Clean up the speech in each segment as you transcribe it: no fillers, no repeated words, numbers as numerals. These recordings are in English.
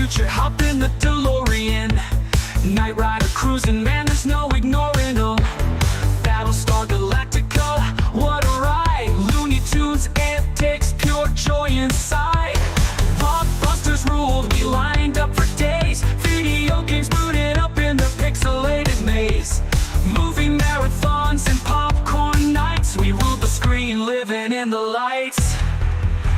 future, hop in the DeLorean. Night Rider cruising, man, there's no ignoring them. Battlestar Galactica, what a ride. Looney Tunes, antics, pure joy inside. Blockbusters ruled, we lined up for days. Video games booted up in the pixelated maze. Movie marathons and popcorn nights, we ruled the screen, living in the lights.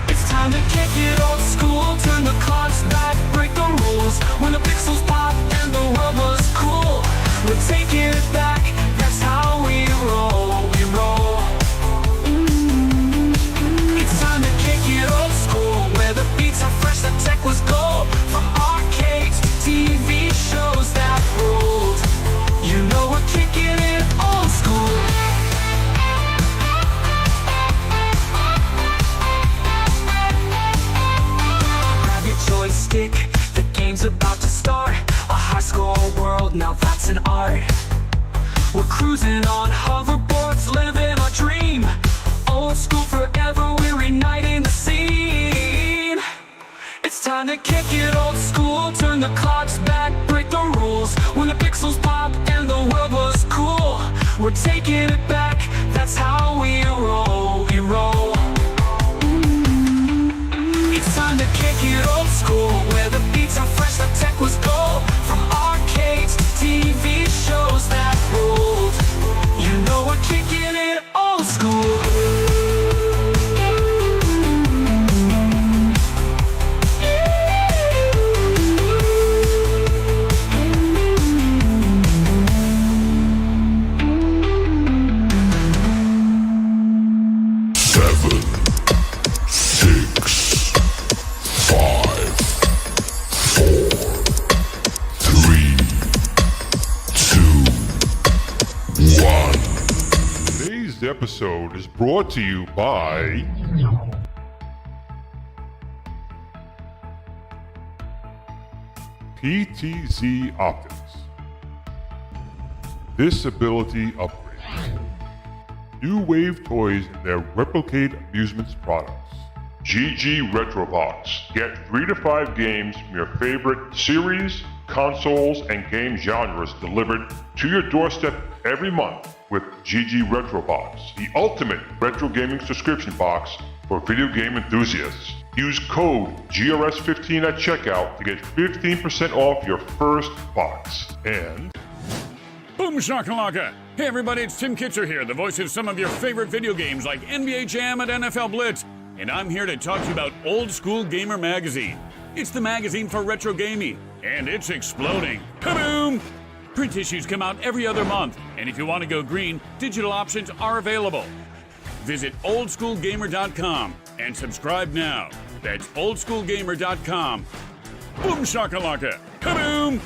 It's time to kick it old school, turn the clocks back, break the rules. When the pixels pop and the world was cool, we're taking it back, that's how we roll, we roll. It's time to kick it old school, where the beats are fresh, the tech was gold. From arcades to TV shows that ruled, you know we're kicking it old school. Grab your joystick, the game's about to start. A high-score world, now that's an art. We're cruising on hoverboards, living our dream. Old school forever, we're igniting the scene. It's time to kick it old school, turn the clocks back, break the rules. When the pixels pop and the world was cool, we're taking it back, that's how we roll, we roll. It's time to kick it old school, where the beats are fresh, the tech was gold. From arcades to TV shows that ruled, you know we're kicking it old school. Today's episode is brought to you by PTZ Optics. This ability upgrades. New Wave Toys and their Replicate Amusements products. GG Retrobox. Get 3 to 5 games from your favorite series, consoles, and game genres delivered to your doorstep every month with GG Retrobox, the ultimate retro gaming subscription box for video game enthusiasts. Use code GRS15 at checkout to get 15% off your first box. And Boom shakalaka! Hey everybody, it's Tim Kitzer here, the voice of some of your favorite video games like NBA Jam and NFL Blitz, and I'm here to talk to you about Old School Gamer Magazine. It's the magazine for retro gaming, and it's exploding. Kaboom! Print issues come out every other month, and if you want to go green, digital options are available. Visit oldschoolgamer.com and subscribe now. That's oldschoolgamer.com. Boom shakalaka! Kaboom!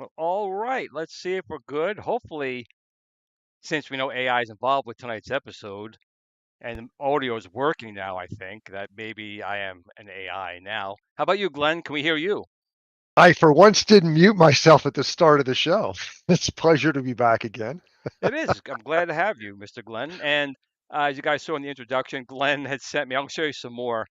Well, all right. Let's see if we're good. Hopefully, since we know AI is involved with tonight's episode and the audio is working now, I think that maybe I am an AI now. How about you, Glenn? Can we hear you? I, for once, didn't mute myself at the start of the show. It's a pleasure to be back again. It is. I'm glad to have you, Mr. Glenn. And as you guys saw in the introduction, Glenn had sent me, I'll show you some more.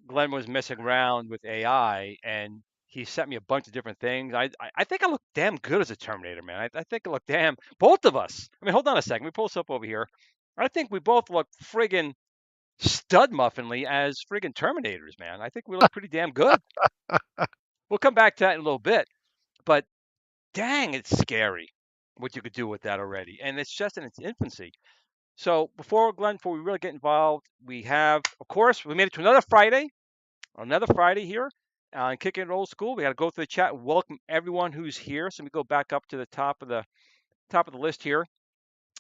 Glenn was messing around with AI and he sent me a bunch of different things. I think I look damn good as a Terminator, man. I think I look damn, both of us. I mean, hold on a second. We pull this up over here. I think we both look friggin' stud muffinly as friggin' Terminators, man. I think we look pretty damn good. We'll come back to that in a little bit. But dang, it's scary what you could do with that already. And it's just in its infancy. So Glenn, before we really get involved, we have, of course, we made it to another Friday here on Kickin'it Old School. We got to go through the chat and welcome everyone who's here. So let me go back up to the top of the list here.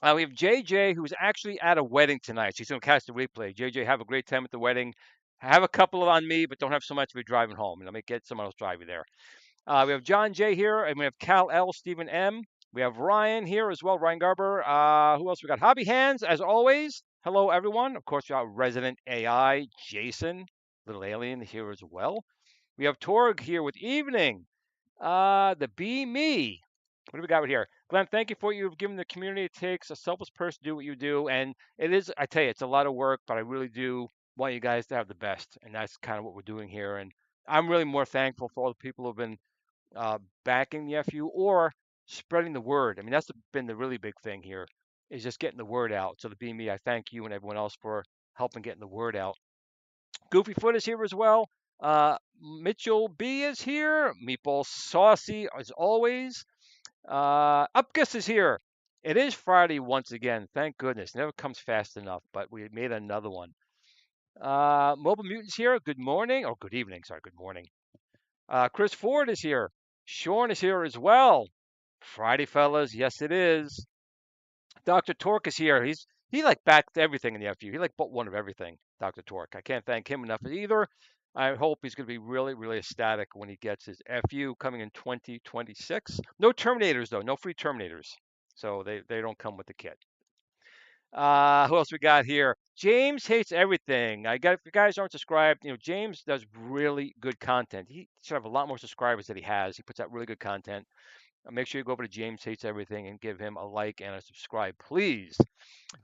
We have JJ, who's actually at a wedding tonight. She's going to catch the replay. JJ, have a great time at the wedding. Have a couple on me, but don't have so much of you driving home. Let me get someone else drive you there. We have John J here, and we have Cal L, Stephen M. We have Ryan here as well, Ryan Garber. Who else we got? Hobby Hands, as always. Hello, everyone. Of course, we got Resident AI, Jason, Little Alien here as well. We have Torg here with evening. The Be Me. What do we got right here? Glenn, thank you for what you've given the community. It takes a selfless person to do what you do. And it is, I tell you, it's a lot of work, but I really do want you guys to have the best. And that's kind of what we're doing here. And I'm really more thankful for all the people who've been backing the FU or spreading the word. I mean, that's been the really big thing here is just getting the word out. So to be me, I thank you and everyone else for helping getting the word out. Goofy Foot is here as well. Mitchell B is here. Meatball Saucy as always. Upgus is here. It is Friday once again. Thank goodness. Never comes fast enough, but we made another one. Mobile Mutants here. Good morning. Or good evening. Sorry, good morning. Chris Ford is here. Sean is here as well. Friday, fellas. Yes, it is. Dr. Torque is here. He like backed everything in the FU. He like bought one of everything, Dr. Torque. I can't thank him enough either. I hope he's going to be really, really ecstatic when he gets his FU coming in 2026. No Terminators, though. No free Terminators. So they don't come with the kit. Who else we got here? James hates everything. If you guys aren't subscribed, James does really good content. He should have a lot more subscribers than he has. He puts out really good content. Make sure you go over to James Hates Everything and give him a like and a subscribe, please.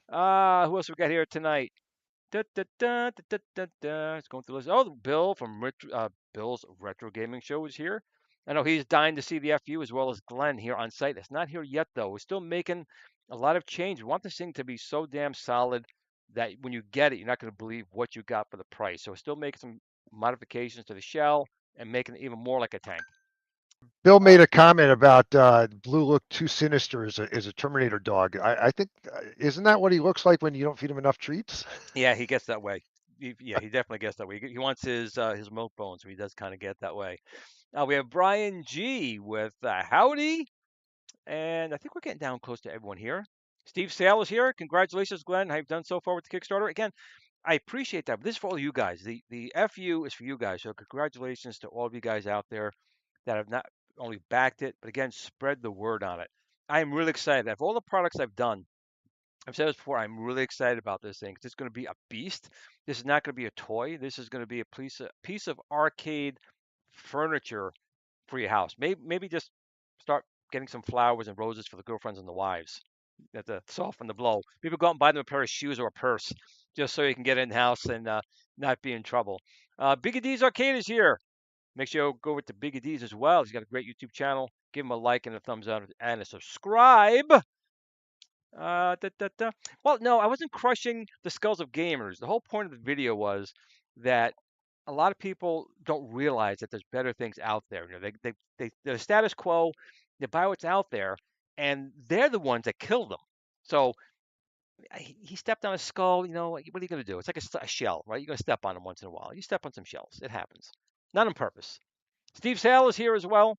Who else we got here tonight? It's going through the list. Oh, Bill from Bill's Retro Gaming Show is here. I know he's dying to see the FU as well as Glenn here on site. It's not here yet, though. We're still making a lot of change. We want this thing to be so damn solid that when you get it, you're not going to believe what you got for the price. So we're still making some modifications to the shell and making it even more like a tank. Bill made a comment about Blue look too sinister as a Terminator dog. I think, isn't that what he looks like when you don't feed him enough treats? Yeah, he gets that way. He definitely gets that way. He wants his milk bones, so he does kind of get that way. We have Brian G with howdy, and I think we're getting down close to everyone here. Steve Sale is here. Congratulations, Glenn. How you've done so far with the Kickstarter. Again, I appreciate that. But this is for all you guys. The FU is for you guys. So congratulations to all of you guys out there that have not only backed it, but again, spread the word on it. I am really excited. Of all the products I've done, I've said this before, I'm really excited about this thing. It's going to be a beast. This is not going to be a toy. This is going to be a piece of arcade furniture for your house. Maybe just start getting some flowers and roses for the girlfriends and the wives to soften the blow. Maybe go out and buy them a pair of shoes or a purse just so you can get in the house and not be in trouble. Biggie D's Arcade is here. Make sure you go over to Biggie D's as well. He's got a great YouTube channel. Give him a like and a thumbs up and a subscribe. Well, no, I wasn't crushing the skulls of gamers. The whole point of the video was that a lot of people don't realize that there's better things out there. They're status quo. They buy what's out there, and they're the ones that kill them. So he stepped on a skull. What are you going to do? It's like a shell, right? You're going to step on them once in a while. You step on some shells. It happens. Not on purpose. Steve Sale is here as well.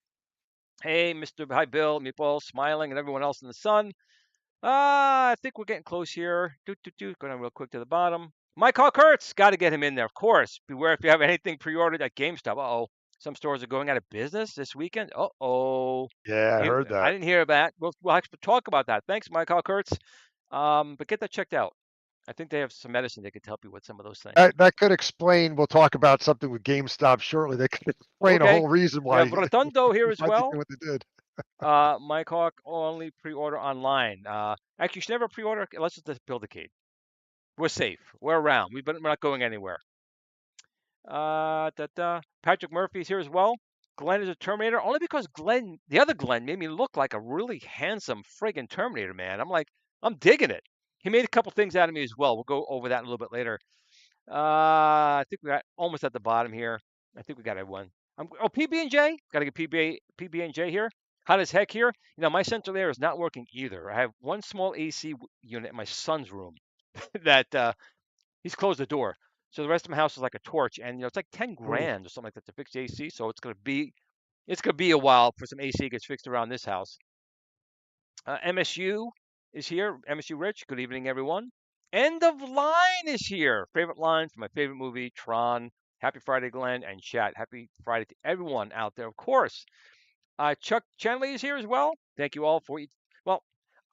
Hey, Hi, Bill, Meatball, Smiling, and everyone else in the sun. I think we're getting close here. Going real quick to the bottom. Mike Hawk Hurts. Got to get him in there, of course. Beware if you have anything pre-ordered at GameStop. Uh-oh. Some stores are going out of business this weekend. Uh-oh. Yeah, I heard I that. didn't hear that. We'll actually talk about that. Thanks, Michael Kurtz. But get that checked out. I think they have some medicine that could help you with some of those things. That could explain. We'll talk about something with GameStop shortly. That could explain a Okay. whole reason We have why Rotundo here as why they well. did what they did. Mike Hawk only pre-order online. Actually, you should never pre-order. Let's just Build-A-Cade. We're safe. We're around. We're not going anywhere. Patrick Murphy's here as well. Glenn is a Terminator only because Glenn, the other Glenn, made me look like a really handsome friggin' Terminator, man. I'm digging it. He made a couple things out of me as well. We'll go over that a little bit later. I think we got almost at the bottom here. I think we got everyone. PB&J. Got to get PB&J here. Hot as heck here. You know, my central air is not working either. I have one small AC unit in my son's room that he's closed the door. So the rest of my house is like a torch, and it's like 10 Ooh. grand or something like that to fix the AC. So it's gonna be a while for some AC gets fixed around this house. MSU is here. MSU Rich. Good evening, everyone. End of line is here. Favorite line from my favorite movie, Tron. Happy Friday, Glenn and chat. Happy Friday to everyone out there, of course. Chuck Chandley is here as well. Thank you all for you. Well,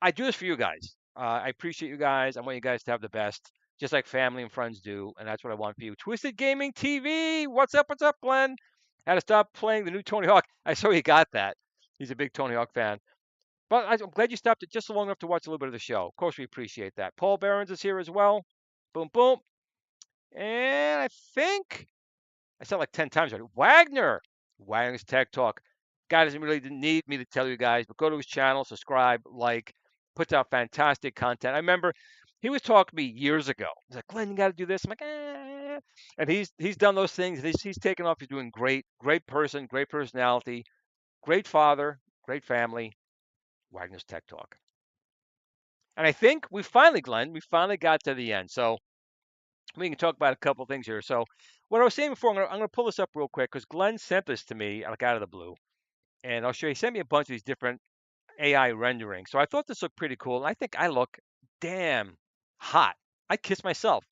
I do this for you guys. I appreciate you guys. I want you guys to have the best, just like family and friends do, and that's what I want for you. Twisted Gaming TV. What's up? What's up, Glenn? Had to stop playing the new Tony Hawk. I saw he got that. He's a big Tony Hawk fan. But I'm glad you stopped it just long enough to watch a little bit of the show. Of course, we appreciate that. Paul Behrens is here as well. Boom, boom. And I think I said like 10 times already. Wagner's Tech Talk. Guy doesn't really need me to tell you guys, but go to his channel, subscribe, like, puts out fantastic content. I remember he was talking to me years ago. He's like, Glenn, you got to do this. I'm like, eh. And he's done those things. He's taken off. He's doing great, great person, great personality, great father, great family. Wagner's Tech Talk. And I think Glenn, we finally got to the end. So we can talk about a couple things here. So what I was saying before, I'm going to pull this up real quick because Glenn sent this to me like out of the blue. And I'll show you. He sent me a bunch of these different AI renderings. So I thought this looked pretty cool. And I think I look damn hot. I'd kiss myself.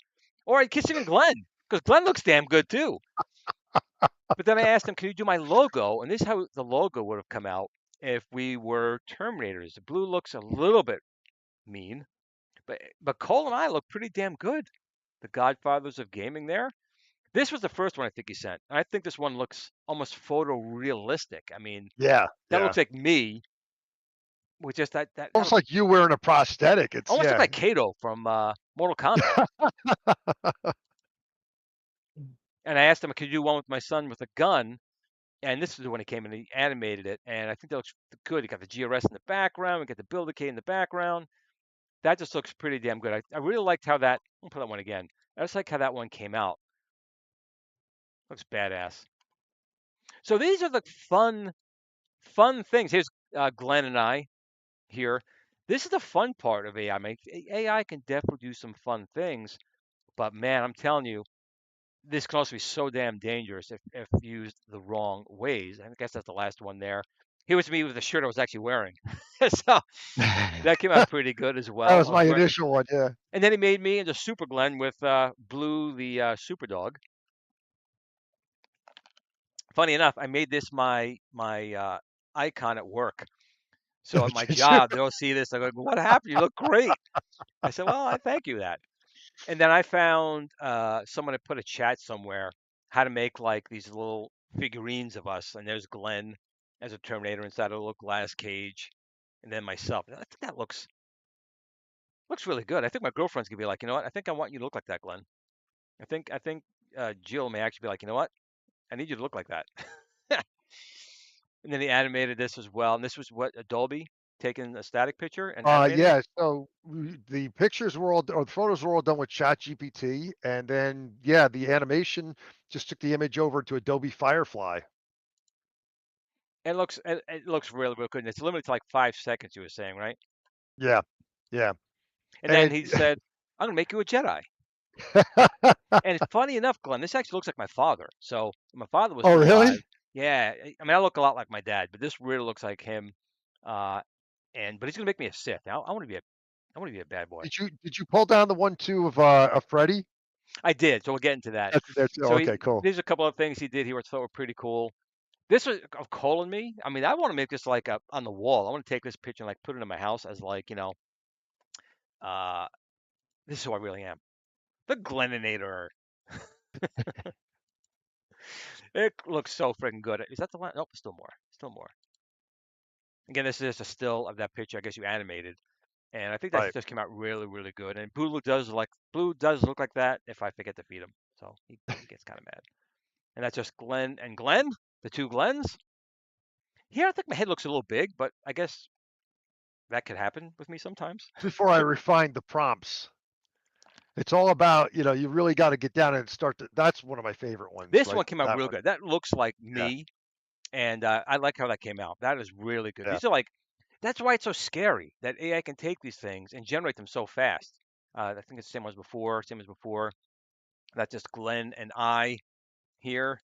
Or I'd kiss even Glenn because Glenn looks damn good too. But then I asked him, can you do my logo? And this is how the logo would have come out if we were Terminators. The blue looks a little bit mean, but Cole and I look pretty damn good. The Godfathers of Gaming there. This was the first one I think he sent. I think this one looks almost photorealistic. I mean, Yeah, that looks like me with just that almost like you wearing a prosthetic. It's almost like Kato from Mortal Kombat. And I asked him, could you do one with my son with a gun? And this is when he came and he animated it. And I think that looks good. You got the GRS in the background. We got the Build-A-Cade in the background. That just looks pretty damn good. I really liked how that, I'll put that one again. I just like how that one came out. Looks badass. So these are the fun things. Here's Glenn and I here. This is the fun part of AI. I mean, AI can definitely do some fun things, but man, I'm telling you, this can also be so damn dangerous if used the wrong ways. I guess that's the last one there. Here was me with the shirt I was actually wearing. So that came out pretty good as well. That was my initial one, yeah. And then he made me into Super Glenn with Blue the Super Dog. Funny enough, I made this my icon at work. So at my job, they'll see this. I go, what happened? You look great. I said, well, I thank you that. And then I found someone had put a chat somewhere how to make like these little figurines of us. And there's Glenn as a Terminator inside a little glass cage. And then myself. I think that looks really good. I think my girlfriend's gonna be like, you know what? I think I want you to look like that, Glenn. I think Jill may actually be like, you know what? I need you to look like that. And then he animated this as well. And this was what Adobe taking a static picture and yeah. So the pictures were all, or the photos were all done with ChatGPT, and then the animation just took the image over to Adobe Firefly. It looks really, really good. And it's limited to like 5 seconds. You were saying, right? Yeah. And then he said, "I'm gonna make you a Jedi." And it's funny enough, Glenn, this actually looks like my father. So my father was. Oh, really? Yeah. I mean, I look a lot like my dad, but this really looks like him. But he's gonna make me a Sith. I want to be a bad boy. Did you pull down the one too of Freddy? I did, so we'll get into that. That's So okay, cool. there's a couple of things he did here which I thought were pretty cool. This was of Cole and me. I mean, I want to make this like on the wall. I want to take this picture and like put it in my house as like, uh, this is who I really am. The Gleninator. It looks so freaking good. Is that the one? Nope, still more. Still more. Again, this is just a still of that picture. I guess you animated, and I think that Right. just came out really, really good. And Blue does look like that if I forget to feed him, so he gets kind of mad. And that's just Glenn and Glenn, the two Glens. Here, I think my head looks a little big, but I guess that could happen with me sometimes. Before I refined the prompts, it's all about, you really got to get down and start to, that's one of my favorite ones, This right? one came out That real one. good. That looks like Yeah. me, and I like how that came out. That is really good. Yeah. These are like, that's why it's so scary that AI can take these things and generate them so fast. I think it's the same as before. Same as before. That's just Glenn and I here.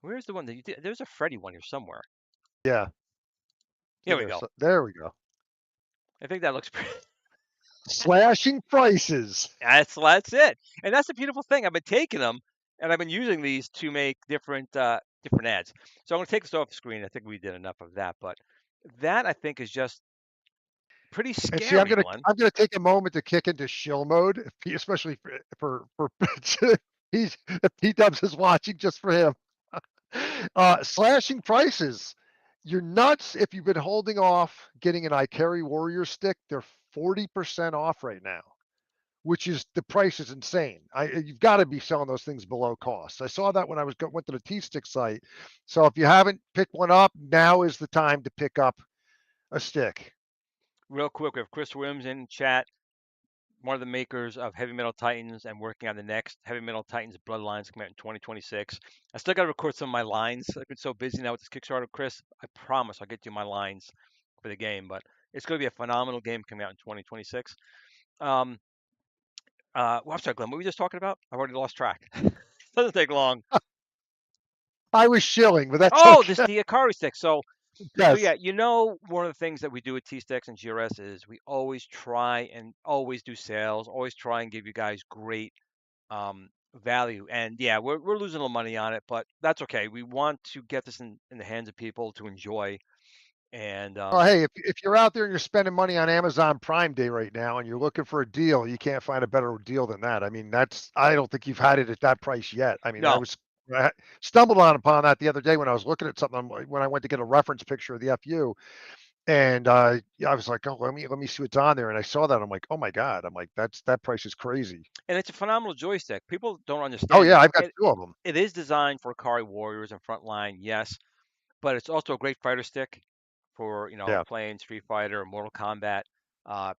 Where's the one that you did? There's a Freddy one here somewhere. Yeah. Here we go. There we go. I think that looks pretty. Slashing prices. That's it. And that's the beautiful thing. I've been taking them and I've been using these to make different ads. So I'm going to take this off the screen. I think we did enough of that, but that I think is just pretty And see, I'm scary, gonna Glenn. I'm gonna take a moment to kick into shill mode, especially for if P-Dubs is watching, just for him. Slashing prices. You're nuts if you've been holding off getting an Ikari Warrior stick. They're 40% off right now, which is, the price is insane. You've got to be selling those things below cost. I saw that when I went to the T-Stick site. So if you haven't picked one up, now is the time to pick up a stick. Real quick, we have Chris Williams in chat, one of the makers of Heavy Metal Titans and working on the next Heavy Metal Titans Bloodlines coming out in 2026. I still got to record some of my lines. I've been so busy now with this Kickstarter, Chris. I promise I'll get you my lines for the game, but it's going to be a phenomenal game coming out in 2026. Well, I'm sorry, Glenn, what were we just talking about? I've already lost track. Doesn't take long. I was shilling, but that's Oh, okay. the Ikari stick. So Yes. yeah, one of the things that we do with T-Sticks and GRS is we always try and always do sales, always try and give you guys great value. And yeah, we're losing a little money on it, but that's okay. We want to get this in the hands of people to enjoy. And Well, hey, if you're out there and you're spending money on Amazon Prime Day right now and you're looking for a deal, you can't find a better deal than that. I mean, I don't think you've had it at that price yet. I mean, no, I stumbled upon that the other day when I was looking at something, when I went to get a reference picture of the FU, and yeah, I was like, oh, let me see what's on there, and I saw that. I'm like, oh my God. I'm like, that price is crazy. and it's a phenomenal joystick. People don't Oh understand yeah, this. I've got two of them. It is designed for Ikari warriors and frontline, yes, but it's also a great fighter stick for Yeah, playing Street Fighter or Mortal Kombat,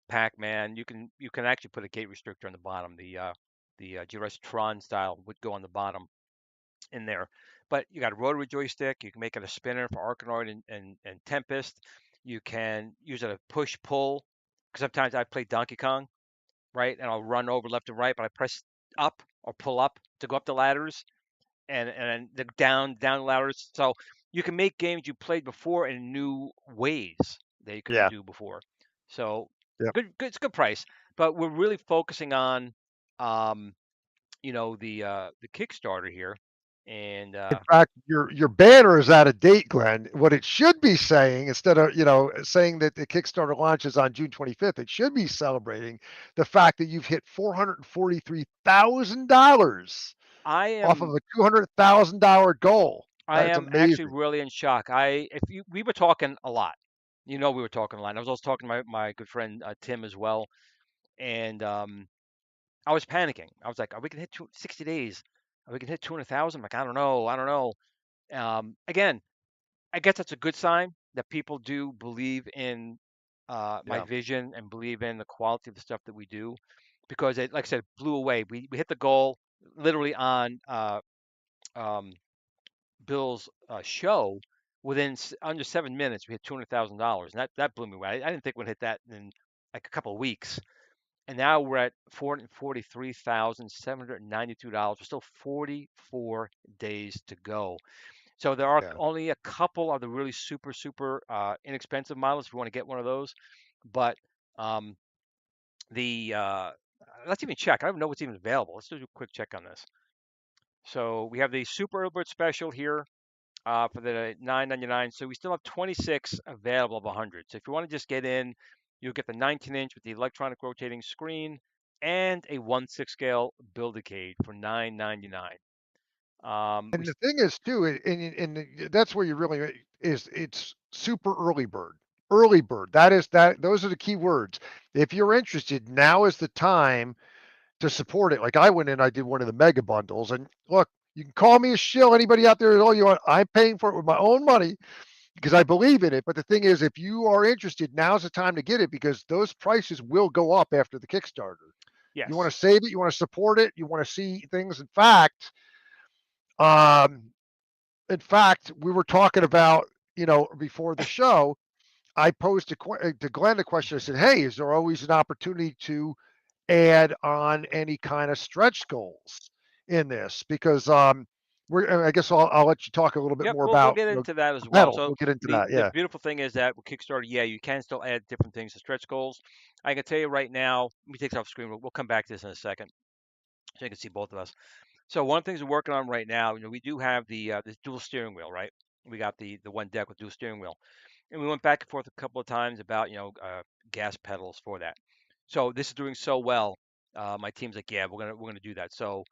Pac-Man. You can actually put a gate restrictor on the bottom. The GRS Tron style would go on the bottom in there. But you got a rotary joystick. You can make it a spinner for Arkanoid and Tempest. You can use it a push pull. Because sometimes I play Donkey Kong, right, and I'll run over left and right, but I press up or pull up to go up the ladders and the down ladders. So you can make games you played before in new ways that you couldn't yeah, do before. So yeah. it's a good price, but we're really focusing on um, the Kickstarter here, and In fact, your banner is out of date, Glenn. What it should be saying, instead of saying that the Kickstarter launches on June 25th, it should be celebrating the fact that you've hit $443,000 I off of am a $200,000 goal. I That's am actually amazing. really in shock. We were talking a lot, we were talking a lot. I was also talking to my good friend Tim as well, and I was panicking. I was like, "Are we gonna hit 60 days? Are we gonna hit 200,000?" Like, I don't know. I don't know. Again, I guess that's a good sign that people do believe in my Yeah, vision and believe in the quality of the stuff that we do, because it, like I said, blew away. We hit the goal literally on um, Bill's show. Within under 7 minutes, we hit $200,000, and that blew me away. I didn't think we'd hit that in like a couple of weeks. And now we're at $443,792. We're still 44 days to go. So there are yeah. only a couple of the really super, super inexpensive models if you want to get one of those. But um, the let's even check. I don't even know what's even available. Let's do a quick check on this. So we have the Super Early Bird Special here for the $9.99. So we still have 26 available of 100. So if you want to just get in, you'll get the 19-inch with the electronic rotating screen and a 1/6 scale Build-A-Cade for $9.99. And the thing is too, that's where you really it's super early bird. Early bird. Those are the key words. If you're interested, now is the time to support it. Like I went in, I did one of the mega bundles, and look, you can call me a shill. Anybody out there, all you want, I'm paying for it with my own money because I believe in it. But the thing is, if you are interested, now's the time to get it because those prices will go up after the Kickstarter. Yes. You want to save it, you want to support it, you want to see things. Um, in fact, we were talking about, before the show, I posed to Glenn a question. I said, hey, is there always an opportunity to add on any kind of stretch goals in this? Because I guess I'll let you talk a little bit Yep, more we'll about get into that as well. metal. So We'll get into the that. Yeah. beautiful thing is that with Kickstarter, yeah, you can still add different things to stretch goals. I can tell you right now, let me take this off screen. We'll come back to this in a second, so you can see both of us. So one of the things we're working on right now, we do have the this dual steering wheel, right? We got the one deck with dual steering wheel, and we went back and forth a couple of times about gas pedals for that. So this is doing so well. My team's like, yeah, we're gonna do that. So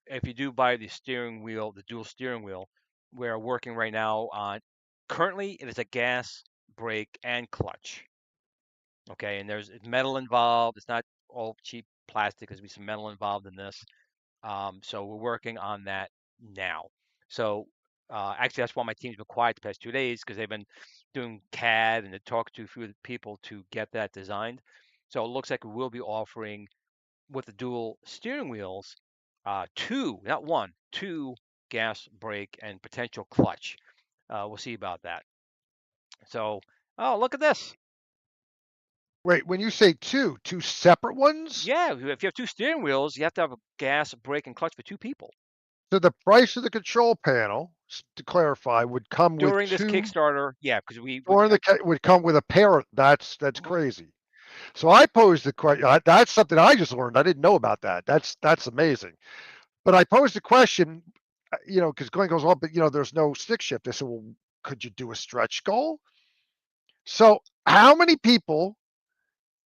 if you do buy the steering wheel, the dual steering wheel, we're working right now on. Currently, it is a gas, brake, and clutch. Okay, and there's metal involved. It's not all cheap plastic. There's be some metal involved in this. So we're working on that now. So actually, that's why my team's been quiet the past 2 days because they've been doing CAD and to talk to a few people to get that designed. So it looks like we will be offering with the dual steering wheels, two, not one, two gas, brake, and potential clutch. We'll see about that. So, oh, look at this. Wait, when you say two separate ones? Yeah, if you have two steering wheels, you have to have a gas, brake, and clutch for two people. So the price of the control panel, to clarify, would come During with this Kickstarter, yeah, because would come with a pair. That's crazy. So I posed the question. That's something I just learned. I didn't know about that. That's amazing. But I posed the question, because Glenn goes, well, but there's no stick shift. I said, well, could you do a stretch goal? So how many people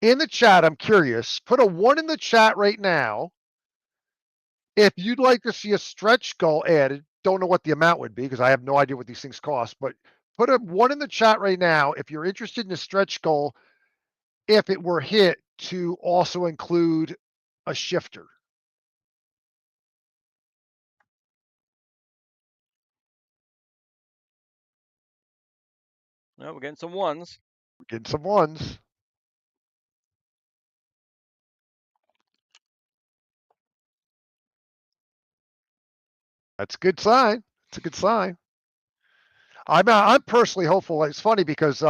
in the chat? I'm curious. Put a 1 in the chat right now if you'd like to see a stretch goal added. Don't know what the amount would be because I have no idea what these things cost. But put a 1 in the chat right now if you're interested in a stretch goal. If it were hit to also include a shifter. Well, we're getting some ones. We're getting some ones. That's a good sign. It's a good sign. I'm personally hopeful. It's funny because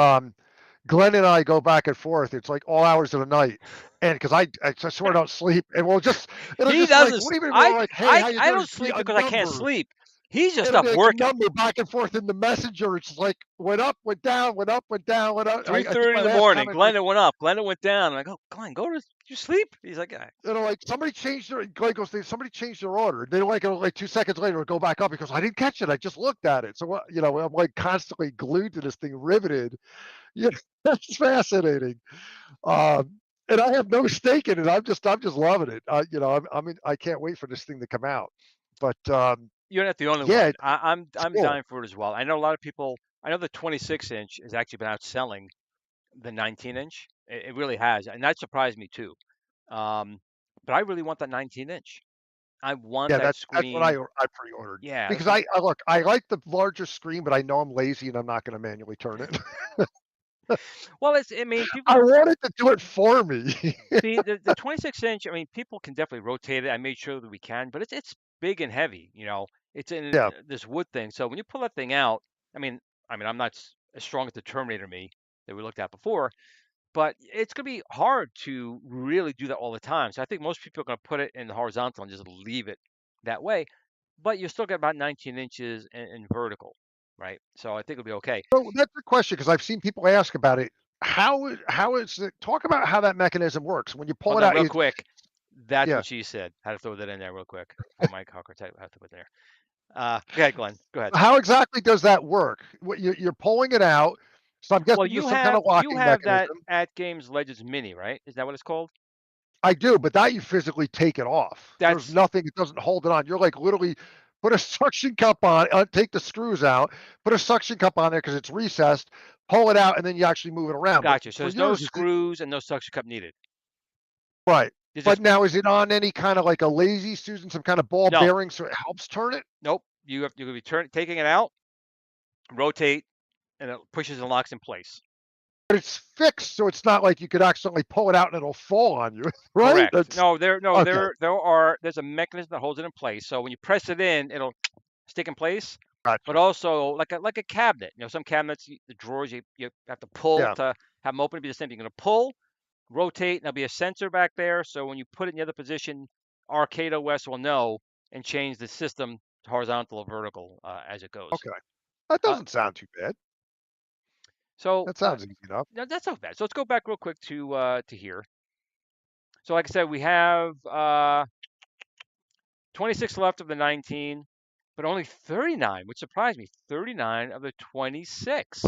Glenn and I go back and forth. It's like all hours of the night, and because I swear I don't sleep, and we'll just He just doesn't. like what do you mean? I We're like, hey, how you I doing? don't Just be sleep a because I can't number. sleep. He's just It'll up be like working. a number back and forth in the messenger. It's like went up, went down, went up, went down, went up. 3:30 in the morning. Glenda went up. Glenda went down. I'm like, oh, Glenn, go to you sleep. He's like, like somebody changed their. Glenn goes, somebody changed their order. They like 2 seconds later, go back up because I didn't catch it. I just looked at it. So what? I'm like constantly glued to this thing, riveted. Yeah, that's fascinating. And I have no stake in it. I'm just loving it. I can't wait for this thing to come out. But you're not the only one. I'm cool. dying for it as well. I know a lot of people. I know the 26-inch has actually been outselling the 19-inch. It really has, and that surprised me too. But I really want that 19-inch. I want that screen. That's what I pre-ordered. Yeah, because I look, I like the larger screen, but I know I'm lazy and I'm not going to manually turn it. Well, I mean, people. I want it to do it for me. the 26-inch. I mean, people can definitely rotate it. I made sure that we can, but it's big and heavy. It's in this wood thing. So when you pull that thing out, I mean, I'm not as strong as the Terminator me that we looked at before, but it's going to be hard to really do that all the time. So I think most people are going to put it in the horizontal and just leave it that way. But you still get about 19 inches in vertical, right? So I think it'll be okay. So that's the question because I've seen people ask about it. How is it? Talk about how that mechanism works when you pull it out. Real quick. That's Yeah. what she said. Had to throw that in there real quick. For Mike Hawker type, I have to put there. Go ahead, Glenn. Go ahead. How exactly does that work? What you're pulling it out, so I'm Well, guessing there's some kind of you locking have that mechanism. at Games Legends Mini, right? Is that what it's called? I do, but that you physically take it off. There's That's nothing, it doesn't hold it on. You're like literally put a suction cup on, take the screws out, put a suction cup on there because it's recessed, pull it out, and then you actually move it around. But gotcha. So for there's no yours, is it screws and no suction cup needed. right? There's But just now, is it on any kind of like a lazy Susan, some kind of ball no, bearing so it helps turn it? nope. You're gonna be taking it out, rotate, and it pushes and locks in place. But it's fixed, so it's not like you could accidentally pull it out and it'll fall on you, right? Correct. That's okay. There's a mechanism that holds it in place. So when you press it in, it'll stick in place. But Gotcha. also like a cabinet. Some cabinets, the drawers you have to pull Yeah. to have them open. It'll be the same thing. You're gonna pull, rotate, and there'll be a sensor back there. So when you put it in the other position, Arcade OS will know and change the system to horizontal or vertical as it goes. Okay. That Uh, doesn't sound too bad. so That sounds easy enough. no, that's not bad. So let's go back real quick to here. So like I said, we have 26 left of the 19, but only 39, which surprised me. 39 of the 26.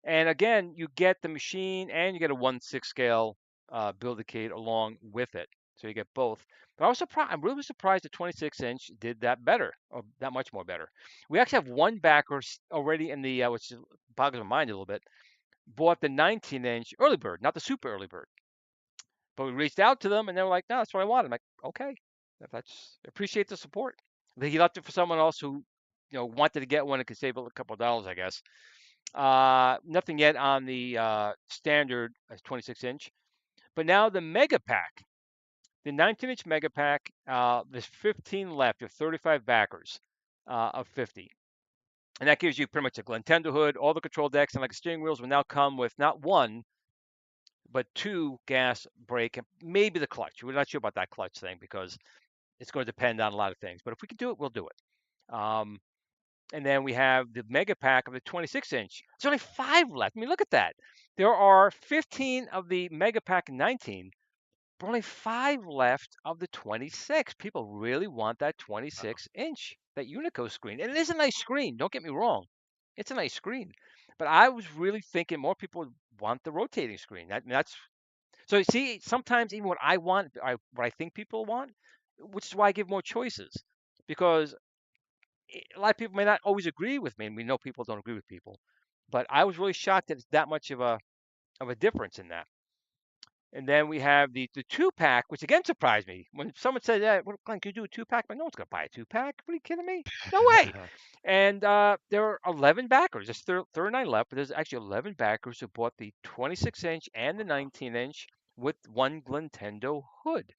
And again, you get the machine and you get a 1/6 scale Build-A-Cade along with it. So you get both. But I was surprised. I'm really surprised the 26-inch did that better, or that much more better. We actually have one backer already in the, which boggles my mind a little bit, bought the 19-inch early bird, not the super early bird. But we reached out to them and they were like, no, that's what I want. I'm like, okay, that's appreciate the support. He left it for someone else who, wanted to get one and could save a couple of dollars, I guess. Nothing yet on the standard 26-inch, but now the Mega Pack, the 19-inch Mega Pack. There's 15 left of 35 backers of 50, and that gives you pretty much a Nintendo hood, all the control decks, and like the steering wheels will now come with not one but two gas, brake, and maybe the clutch. We're not sure about that clutch thing because it's going to depend on a lot of things. But if we can do it, we'll do it. And then we have the Mega Pack of the 26-inch. There's only 5 left. I mean, look at that. There are 15 of the Mega Pack 19, but only 5 left of the 26. People really want that 26-inch, that Unico screen. And it is a nice screen. Don't get me wrong. It's a nice screen. But I was really thinking more people want the rotating screen. That's so. You see, sometimes even what I want, what I think people want, which is why I give more choices, because a lot of people may not always agree with me, and we know people don't agree with people. But I was really shocked that it's that much of a difference in that. And then we have the 2-pack, which again surprised me. When someone said, "Yeah, what, Glenn, can you do a 2-pack?" But no one's gonna buy a 2-pack. What are you kidding me? No way. And there are 11 backers. There's 39 left, but there's actually 11 backers who bought the 26-inch and the 19-inch with one Nintendo hood.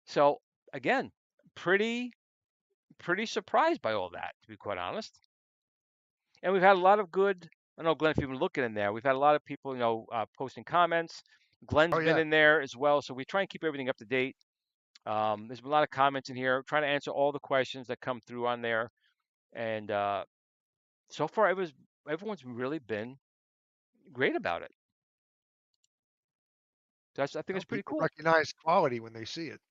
So again, pretty surprised by all that, to be quite honest. And we've had a lot of good. I don't know, Glenn, if you've been looking in there, we've had a lot of people, posting comments. Glenn's Oh been yeah. in there as well, so we try and keep everything up to date. There's been a lot of comments in here, trying to answer all the questions that come through on there, and so far everyone's really been great about it. I think Well, it's pretty people cool. recognize quality when they see it.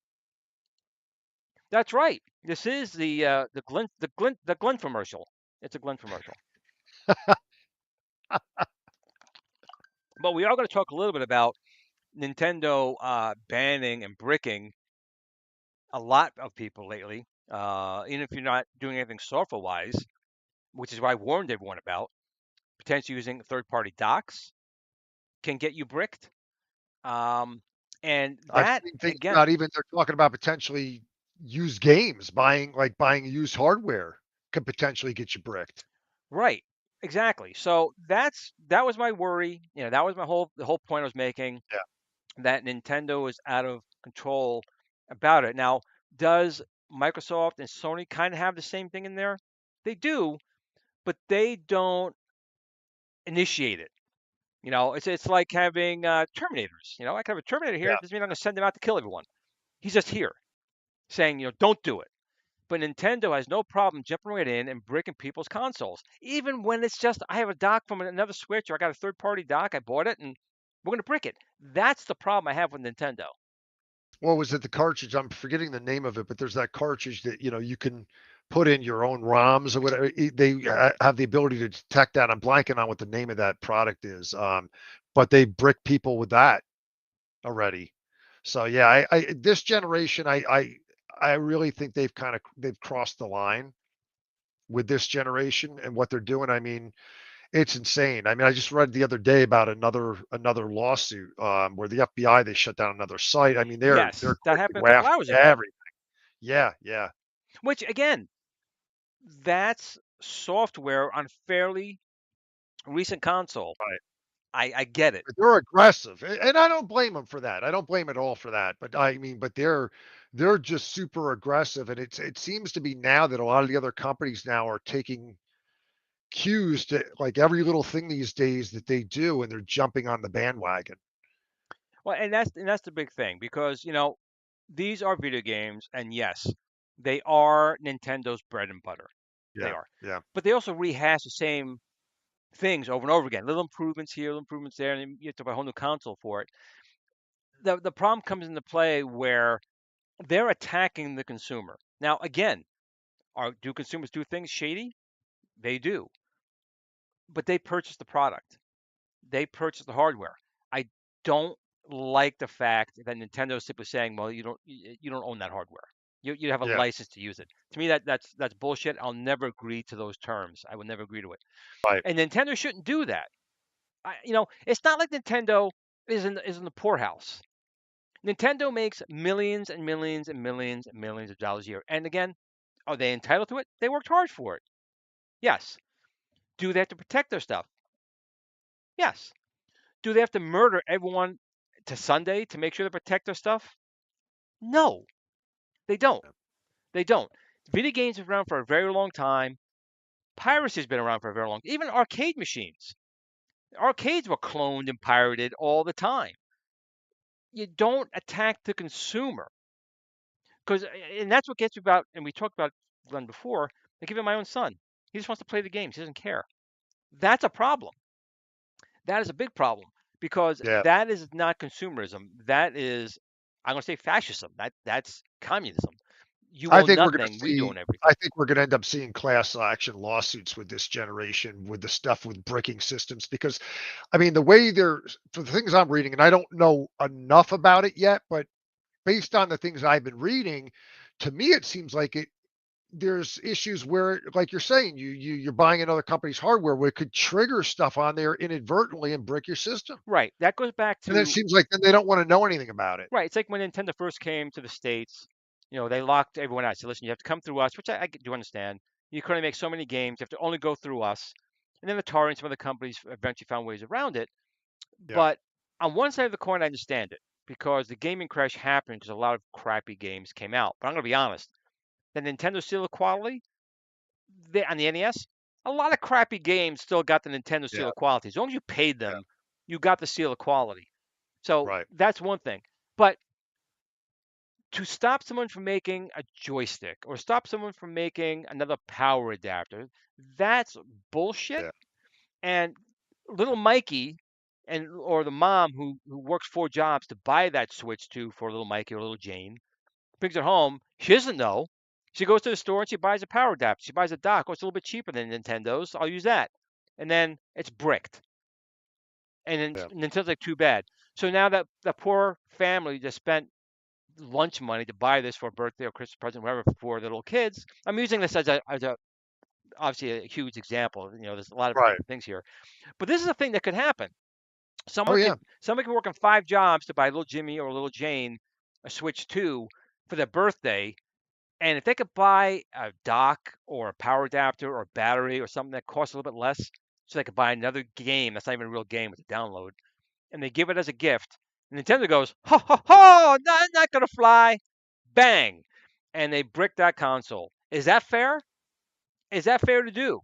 That's right. This is the Glenn commercial. It's a Glenn commercial. But we are going to talk a little bit about Nintendo banning and bricking a lot of people lately, even if you're not doing anything software wise, which is what I warned everyone about. Potentially using third-party docks can get you bricked, and I've that seen things again, about even they're talking about potentially used games, buying used hardware could potentially get you bricked. right? Exactly. So that was my worry. That was the whole point I was making, Yeah. that Nintendo is out of control about it. Now, does Microsoft and Sony kind of have the same thing in there? They do, but they don't initiate it. It's like having Terminators. I can have a Terminator here. Yeah. Doesn't mean I'm going to send him out to kill everyone. He's just here saying, don't do it. But Nintendo has no problem jumping right in and breaking people's consoles, even when it's just I have a dock from another Switch, or I got a third-party dock, I bought it, and we're going to brick it. That's the problem I have with Nintendo. what was it, the cartridge? I'm forgetting the name of it, but there's that cartridge that, you can put in your own ROMs or whatever. They have the ability to detect that. I'm blanking on what the name of that product is. But they brick people with that already. So yeah, this generation, I really think they've crossed the line with this generation and what they're doing. I mean, it's insane. I mean, I just read the other day about another lawsuit where the FBI, they shut down another site. I mean, they're Yes, that going to happened a go couple after hours ago. everything. Yeah, yeah, Which again, that's software on a fairly recent console. right. I get it. But they're aggressive, and I don't blame them for that. I don't blame at all for that. But I mean, but they're just super aggressive, and it seems to be now that a lot of the other companies now are taking cues to like every little thing these days that they do, and they're jumping on the bandwagon. Well, and that's the big thing because these are video games, and yes, they are Nintendo's bread and butter. They Yeah, are, yeah, but they also rehash the same things over and over again. Little improvements here, little improvements there, and then you have to buy a whole new console for it. The problem comes into play where they're attacking the consumer. Now, again, do consumers do things shady? They do, but they purchase the product. They purchase the hardware. I don't like the fact that Nintendo is simply saying, "Well, you don't own that hardware. You have a yeah. license to use it." To me, that's bullshit. I'll never agree to those terms. I would never agree to it. Right. And Nintendo shouldn't do that. It's not like Nintendo is in the poorhouse. Nintendo makes millions and millions and millions and millions of dollars a year. And again, are they entitled to it? They worked hard for it. Yes. Do they have to protect their stuff? Yes. Do they have to murder everyone to Sunday to make sure they protect their stuff? No, they don't. They don't. Video games have been around for a very long time. Piracy's been around for a very long time. Even arcade machines. Arcades were cloned and pirated all the time. You don't attack the consumer. And that's what gets you about, and we talked about Glenn before, like even my own son. He just wants to play the games. He doesn't care. That's a problem. That is a big problem because Yeah. that is not consumerism. That is, I'm going to say fascism. That's communism. You I own think we're going to nothing. We see. own everything. I think we're going to end up seeing class action lawsuits with this generation, with the stuff with bricking systems, because, I mean, the way they're for the things I'm reading, and I don't know enough about it yet, but based on the things I've been reading, to me it seems like there's issues where, like you're saying, you're buying another company's hardware where it could trigger stuff on there inadvertently and brick your system. Right. That goes back And then it to seems like then they don't want to know anything about it. right. It's like when Nintendo first came to the States. They locked everyone out. Said, listen, you have to come through us, which I do understand. You can only make so many games. You have to only go through us. And then Atari and some other companies eventually found ways around it. Yeah. But on one side of the coin, I understand it because the gaming crash happened because a lot of crappy games came out. But I'm going to be honest. The Nintendo seal of quality on the NES, a lot of crappy games still got the Nintendo seal Yeah. of quality. As long as you paid Yeah. them, you got the seal of quality. So Right. that's one thing. But to stop someone from making a joystick or stop someone from making another power adapter, that's bullshit. Yeah. And little Mikey or the mom who works 4 jobs to buy that Switch 2 for little Mikey or little Jane brings it home. She doesn't know. She goes to the store and she buys a power adapter. She buys a dock. Oh, it's a little bit cheaper than Nintendo's. I'll use that. And then it's bricked. And then Yeah. Nintendo's like, too bad. So now that poor family just spent lunch money to buy this for a birthday or Christmas present, whatever, for the little kids. I'm using this as a obviously a huge example. There's a lot of Right. different things here, but this is a thing that could happen. Oh yeah. Somebody can work on 5 jobs to buy little Jimmy or little Jane a Switch 2 for their birthday, and if they could buy a dock or a power adapter or a battery or something that costs a little bit less, so they could buy another game that's not even a real game, it's a download, and they give it as a gift, and Nintendo goes, ho ho ho, not gonna fly, bang, and they brick that console. Is that fair? Is that fair to do?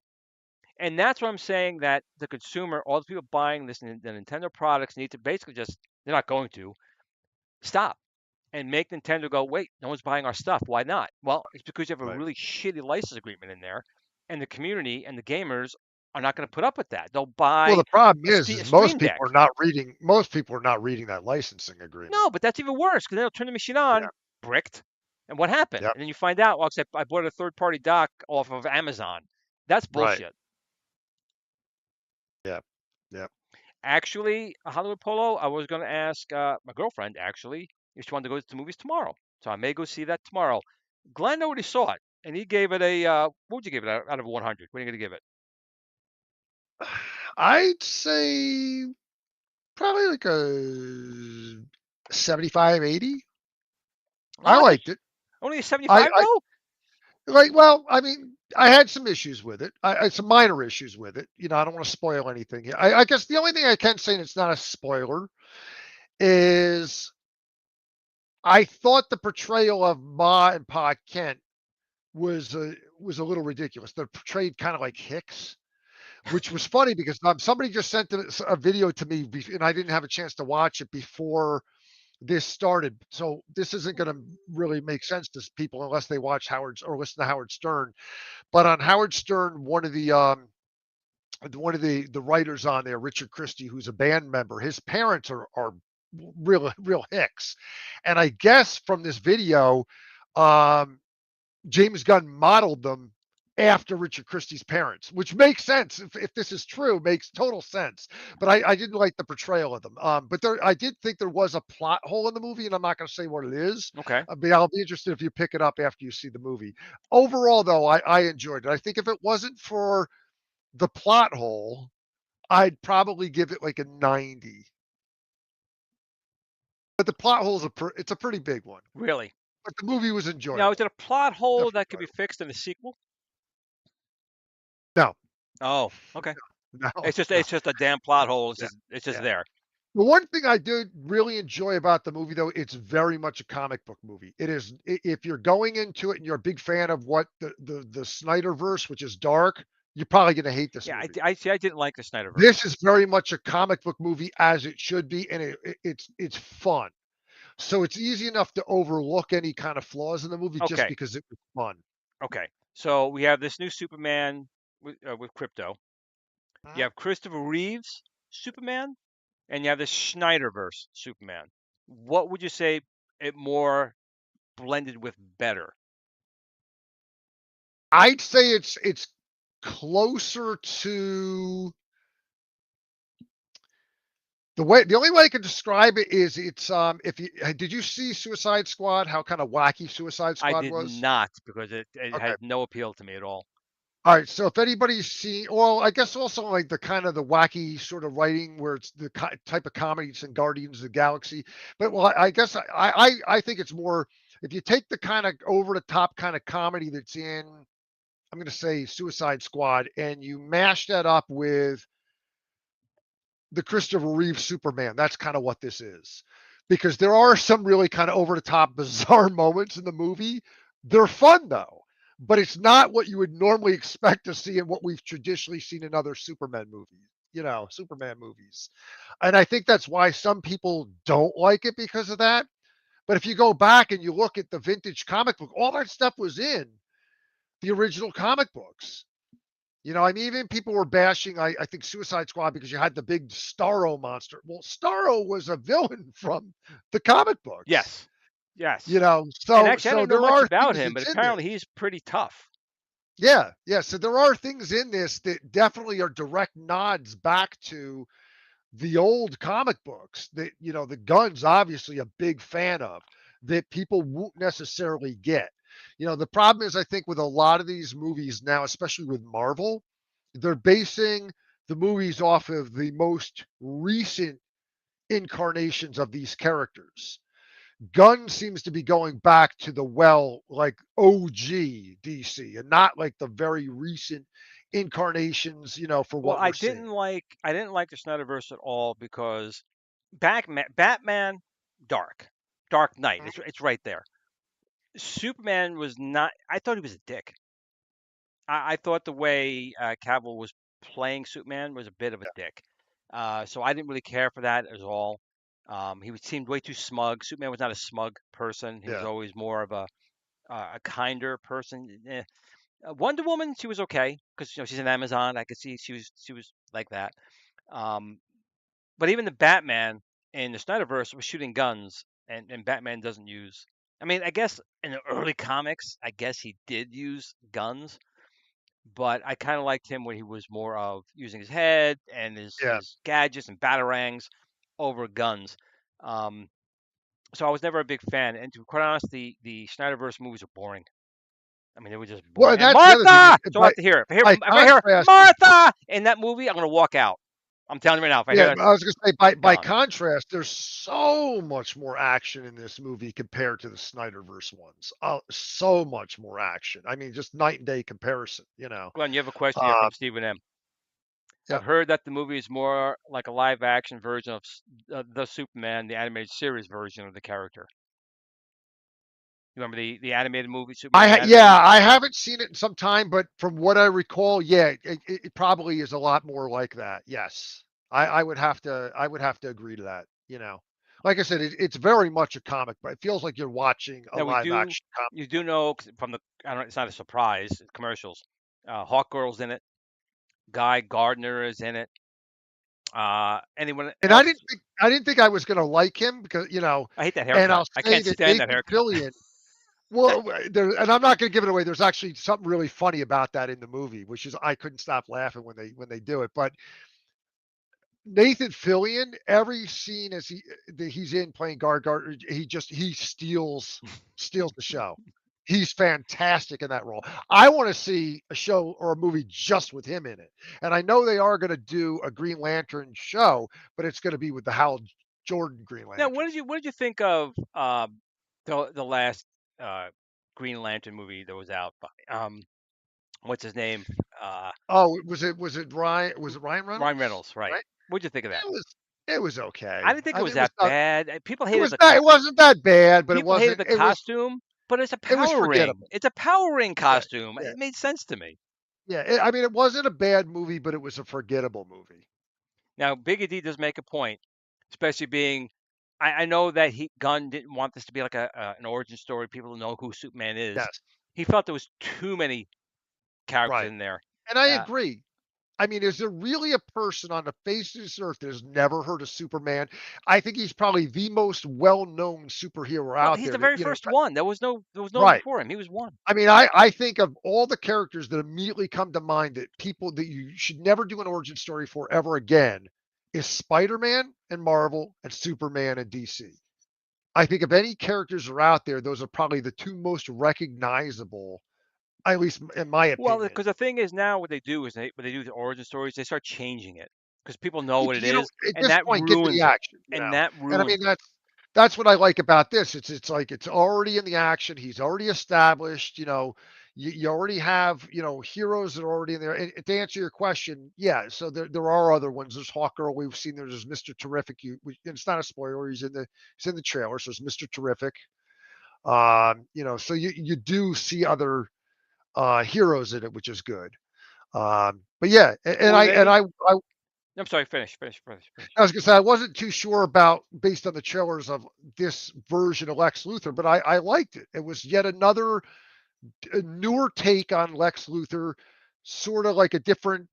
And that's what I'm saying, that the consumer, all the people buying the Nintendo products need to basically just, they're not going to, stop and make Nintendo go, wait, no one's buying our stuff. Why not? Well, it's because you have a Right. really shitty license agreement in there, and the community and the gamers are not going to put up with that. They'll buy Well, the problem a is Stream most Deck. people are not reading. Most people are not reading that licensing agreement. No, but that's even worse because they'll turn the machine Yeah. on, bricked, and what happened? Yep. And then you find out, well, except I bought a third-party dock off of Amazon. That's Right. bullshit. Yep. Yep. Actually, a Hollywood Polo, I was going to ask my girlfriend, actually, if she wanted to go to the movies tomorrow. So I may go see that tomorrow. Glenn already saw it, and he gave it a, what would you give it out of 100? What are you going to give it? I'd say probably like a 75, 80. I Really? liked it. Only a 75, I though? like, well, I mean, I had some issues with it. Some minor issues with it. I don't want to spoil anything here. I guess the only thing I can say, and it's not a spoiler, is I thought the portrayal of Ma and Pa Kent was a little ridiculous. They're portrayed kind of like hicks, which was funny because somebody just sent a video to me, and I didn't have a chance to watch it before this started. So this isn't going to really make sense to people unless they watch Howard's or listen to Howard Stern. But on Howard Stern, one of the writers on there, Richard Christie, who's a band member, his parents are real hicks. And I guess from this video, um, James Gunn modeled them after Richard Christie's parents, which makes sense. If this is true, makes total sense. But I didn't like the portrayal of them. But I did think there was a plot hole in the movie, and I'm not going to say what it is. Okay. But I'll be interested if you pick it up after you see the movie. Overall, though, I enjoyed it. I think if it wasn't for the plot hole, I'd probably give it like a 90. But the plot hole is it's a pretty big one. Really? But the movie was Now, enjoyable. is it a plot hole Definitely that could be fixed in the sequel? No, Oh, okay. no, It's no. just a damn plot hole. Yeah, It's just yeah. there. The one thing I did really enjoy about the movie, though, it's very much a comic book movie. It is, if you're going into it and you're a big fan of what the Snyderverse, which is dark, you're probably going to hate this Yeah, movie. I see. I didn't like the Snyderverse. This is very much a comic book movie as it should be, and it's fun. So it's easy enough to overlook any kind of flaws in the movie just Okay. because it was fun. Okay. So we have this new Superman with Crypto. You have Christopher Reeves Superman, and you have the Snyderverse Superman. What would you say it more blended with better? I'd say it's closer to the only way I can describe it is it's if you did you see Suicide Squad, how kind of wacky Suicide I Squad did was? not because it Okay. had no appeal to me at all. All right, so if anybody's seen, well, I guess also like the kind of the wacky sort of writing where it's the type of comedy it's in Guardians of the Galaxy, but well, I guess I think it's more if you take the kind of over the top kind of comedy that's in, I'm going to say Suicide Squad, and you mash that up with the Christopher Reeve Superman. That's kind of what this is. Because there are some really kind of over the top bizarre moments in the movie. They're fun though, but it's not what you would normally expect to see in what we've traditionally seen in other Superman movies. And I think that's why some people don't like it because of that. But if you go back and you look at the vintage comic book, all that stuff was in the original comic books. I mean, even people were bashing, I think, Suicide Squad because you had the big Starro monster. Well, Starro was a villain from the comic books. Yes. Yes. And actually, I so don't know there much are about things him, but that's in apparently this. he's pretty tough. Yeah, yeah. So there are things in this that definitely are direct nods back to the old comic books that, the Gunn's obviously a big fan of that people won't necessarily get. The problem is, I think, with a lot of these movies now, especially with Marvel, they're basing the movies off of the most recent incarnations of these characters. Gunn seems to be going back to the like OG DC and not like the very recent incarnations, for Well, what we're seeing. I didn't like the Snyderverse at all because Batman, Dark Knight. It's right there. Superman was not. I thought he was a dick. I thought the way Cavill was playing Superman was a bit of a dick. So I didn't really care for that at all. Seemed way too smug. Superman was not a smug person. He was Yeah. always more of a kinder person. Wonder Woman, she was okay because she's an Amazon. I could see she was like that. Um, but even the Batman in the Snyderverse was shooting guns, and Batman doesn't use. I mean, I guess in the early comics, I guess he did use guns, but I kind of liked him when he was more of using his head and Yeah. his gadgets and batarangs over guns. Um, so I was never a big fan. And to be quite honest, the Snyderverse movies are boring. I mean, they were just Well, boring. and And that's the other thing. Martha! So I have to hear it. By If I hear contrast, Martha in that movie, I'm gonna walk out. I'm telling you right now. If I hear yeah, that, I was gonna say by gone. contrast, there's so much more action in this movie compared to the Snyderverse ones. So much more action. I mean, just night and day comparison. Glenn, you have a question here Uh, from Stephen M. yeah. I've heard that the movie is more like a live action version of the Superman, the animated series version of the character. You remember the animated movie, Superman the animated? Yeah, I haven't seen it in some time, but from what I recall, yeah, it probably is a lot more like that. Yes, I would have to agree to that. Like I said, it's very much a comic, but it feels like you're watching a Now live action comic. you do know from the, I don't, it's not a surprise, commercials. Hawk Girl's in it. Guy Gardner is in it. Anyone And else? I didn't think I was gonna like him because I hate that and haircut. I'll I say can't that stand that Nathan haircut. Fillion. Well, and I'm not going to give it away. There's actually something really funny about that in the movie, which is I couldn't stop laughing when they do it. But Nathan Fillion, every scene that he's in playing guard, he steals the show. He's fantastic in that role. I want to see a show or a movie just with him in it. And I know they are going to do a Green Lantern show, but it's going to be with the Hal Jordan Green Now, Lantern. what did you think of the last uh, Green Lantern movie that was out? What's his name? Uh, Oh, was it Ryan Ryan Reynolds? Reynolds, right? Right? What'd you think of that? It was it was I okay. didn't think I it mean, was that bad. People it hated was not it wasn't that bad, but people hated the it was costume, but it's a it was power ring. forgettable. It's a power ring Yeah, costume. yeah, It made sense to me. yeah. I mean, it wasn't a bad movie, but it was a forgettable movie. Now, Biggie D does make a point, especially being. I know that Gunn didn't want this to be like an origin story. People to know who Superman is. Yes, He felt there was too many characters right. in there. And I Uh, agree. I mean, is there really a person on the face of this earth that has never heard of Superman? I think he's probably the most well-known superhero well, out he's there the that, very first one. There was no one right. before him. He was one. I mean, I think of all the characters that immediately come to mind that people that you should never do an origin story for ever again is Spider-Man and Marvel and Superman and DC. I think if any characters are out there, those are probably the two most recognizable, at least in my Well, opinion. because the thing is now what they do is when they do the origin stories, they start changing it because people know what it You know, is, at and this that point, get to the ruins it. action, And that and I mean ruins it. that's what I like about this. It's like it's already in the action. He's already established. You already have heroes that are already in there. And to answer your question, yeah. So there are other ones. There's Hawkgirl. We've seen there's Mr. Terrific. And it's not a spoiler. He's in the trailer. So it's Mr. Terrific. So you do see other heroes in it, which is good. But yeah, and Were I there and any? I I'm sorry. Finish. I was gonna say I wasn't too sure about based on the trailers of this version of Lex Luthor, but I liked it. It was yet another a newer take on Lex Luthor, sort of like a different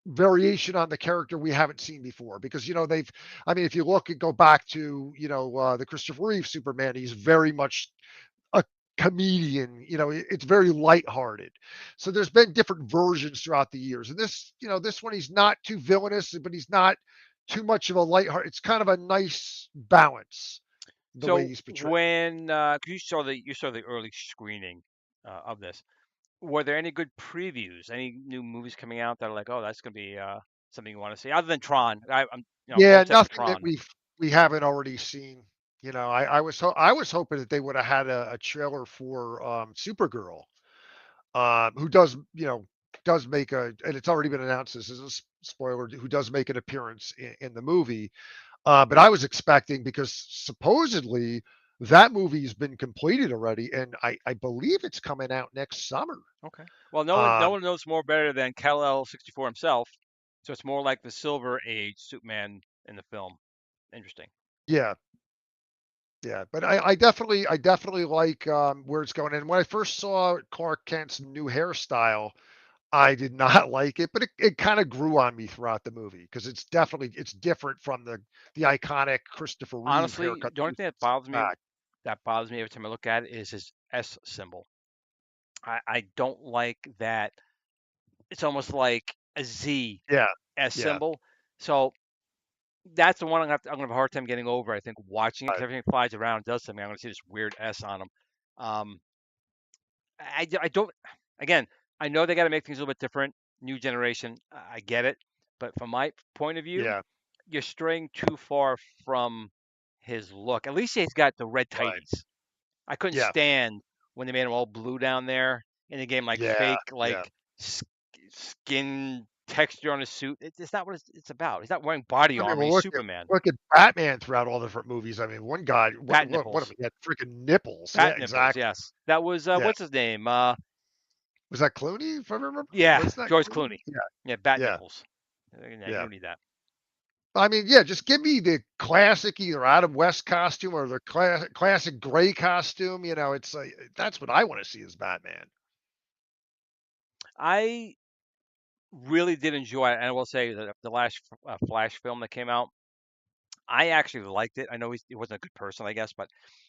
variation on the character we haven't seen before. Because I mean, if you look and go back to the Christopher Reeve Superman, he's very much a comedian. It's very lighthearted. So there's been different versions throughout the years. And this one, he's not too villainous, but he's not too much of a lighthearted. It's kind of a nice balance the way So he's portrayed. when 'cause you saw the early screening of this, were there any good previews? Any new movies coming out that are like, oh, that's gonna be something you want to see, other than Tron? I'm Yeah, most set for nothing that Tron. we haven't already seen. I was hoping that they would have had a trailer for Supergirl, who does make and it's already been announced. This is a spoiler. Who does make an appearance in the movie? But I was expecting because supposedly that movie's been completed already, and I believe it's coming out next summer. Okay. Well, no Um, one knows more better than Kal-El 64 himself. So it's more like the Silver Age Superman in the film. Interesting. yeah, Yeah, but I definitely like where it's going. And when I first saw Clark Kent's new hairstyle, I did not like it, but it kind of grew on me throughout the movie because it's different from the iconic Christopher Reeve Honestly, haircut the only used thing in back. that bothers me every time I look at it is his S symbol. I don't like that. It's almost like a Z Yeah, S yeah, symbol. So that's the one I'm gonna have a hard time getting over. I think watching it because right, everything flies around and does something. I'm gonna see this weird S on him. Um, I don't. Again, I know they got to make things a little bit different. New generation, I get it. But from my point of view, yeah, you're straying too far from his look. At least he's got the red right, tighties. I couldn't yeah, stand when they made him all blue down there and they gave him like yeah. fake Yeah. s- skin texture on his suit. It's not what it's about. He's not wearing body I mean, armor. well, He's Superman. look at Batman throughout all different movies. I mean, one guy, Bat what nipples. he had freaking nipples. Yeah, Bat nipples. exactly. Yes, that was Yeah, what's his name? was that Clooney? If I remember, Yeah, wasn't that George Clooney? Clooney. Yeah, Yeah, bat yeah, nipples. Yeah, you yeah. don't need that. I mean, yeah, just give me the classic either Adam West costume or the classic gray costume. You know, it's like that's what I want to see as Batman. I really did enjoy it, and I will say that the last Flash film that came out, I actually liked it. I know he wasn't a good person, I guess, but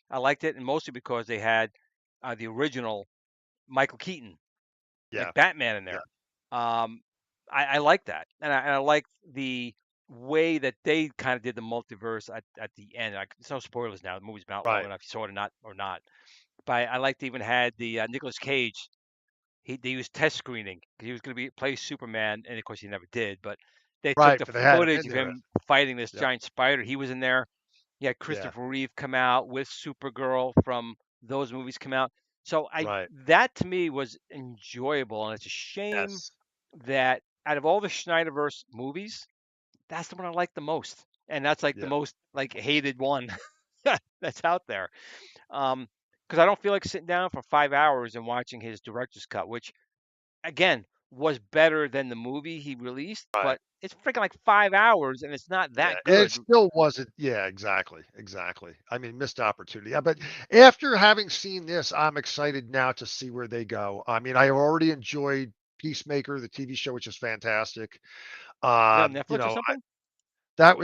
I liked it, and mostly because they had the original Michael Keaton, Yeah, like Batman, in yeah, there. Um, I like that, and I like the way that they kind of did the multiverse at the end. Like, it's no spoilers now. The movie's been out long right, enough, you saw it or not. But I liked even had the Nicolas Cage. They used test screening because he was going to be play Superman, and of course he never did. But they took right. the But they had him footage in of there. him fighting this Yep. giant spider. He was in there. You had Yeah. Christopher Reeve come out with Supergirl from those movies come out. So I Right. that to me was enjoyable, and it's a shame Yes. that out of all the Schneiderverse movies, that's the one I like the most, and that's like the Yeah. most like hated one that's out there. Because I don't feel like sitting down for 5 hours and watching his director's cut, which again was better than the movie he released, Right. but it's freaking like 5 hours and it's not Yeah, that it good. still wasn't. Yeah, exactly, exactly. I mean, missed opportunity. Yeah, but after having seen this, I'm excited now to see where they go. I mean, I already enjoyed Peacemaker, the TV show, which is fantastic. Is that on You Netflix or know, something? that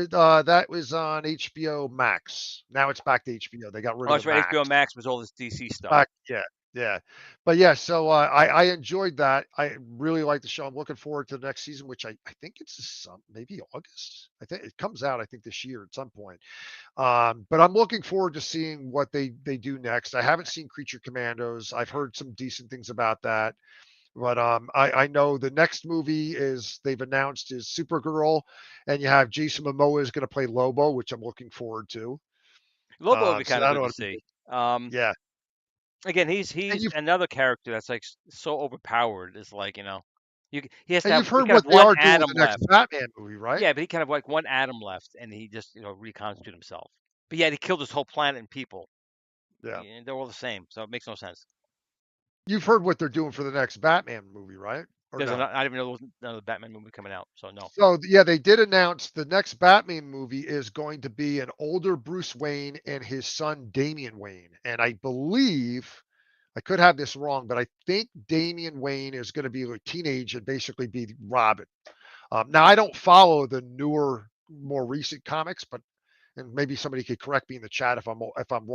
was on HBO Max. Now it's back to HBO. They got rid Oh, of the that's right. Max. HBO Max was all this DC stuff. Back, yeah, yeah. But yeah, so I enjoyed that. I really like the show. I'm looking forward to the next season, which I think it's some maybe August. I think it comes out, I think, this year at some point. But I'm looking forward to seeing what they do next. I haven't seen Creature Commandos. I've heard some decent things about that. But I know the next movie is they've announced is Supergirl, and you have Jason Momoa is going to play Lobo, which I'm looking forward to. Lobo would be So kind of that good ought to to be good. see. Um, Yeah, Again, and he's you've another character that's like so overpowered. It's like he has to and have you've he heard can have what they one are doing with atom the next left. Batman movie, right? Yeah, but he can have like one atom left, and he just reconstitute himself. But yet he killed his whole planet and people. Yeah. Yeah, they're all the same, so it makes no sense. You've heard what they're doing for the next Batman movie, right? Or There's no? I didn't even know there was another Batman movie coming out, so no. So yeah, they did announce the next Batman movie is going to be an older Bruce Wayne and his son Damian Wayne. And I believe I could have this wrong, but I think Damian Wayne is going to be a teenage and basically be Robin. Now I don't follow the newer, more recent comics, but and maybe somebody could correct me in the chat if I'm wrong.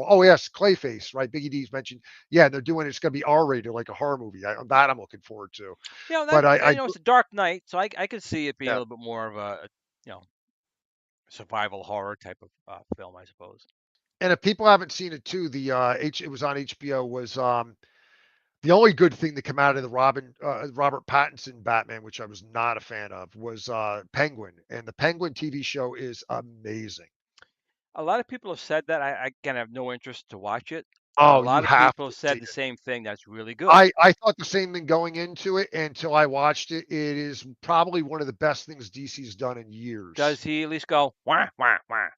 Oh yes, Clayface, right? Biggie D's mentioned. Yeah, they're doing it's going to be R-rated, like a horror movie. That I'm looking forward to. That But I it's a Dark Knight, so I could see it being a yeah. little bit more of a you know survival horror type of film, I suppose. And if people haven't seen it too, it was on HBO was the only good thing that came out of the Robert Pattinson Batman, which I was not a fan of, was Penguin, and the Penguin TV show is amazing. A lot of people have said that. I kind of have no interest to watch it, but a Oh, you lot of have people to have see said the it. same thing. That's really good. I thought the same thing going into it until I watched it. It is probably one of the best things DC's done in years. Does he at least go wah wah wah?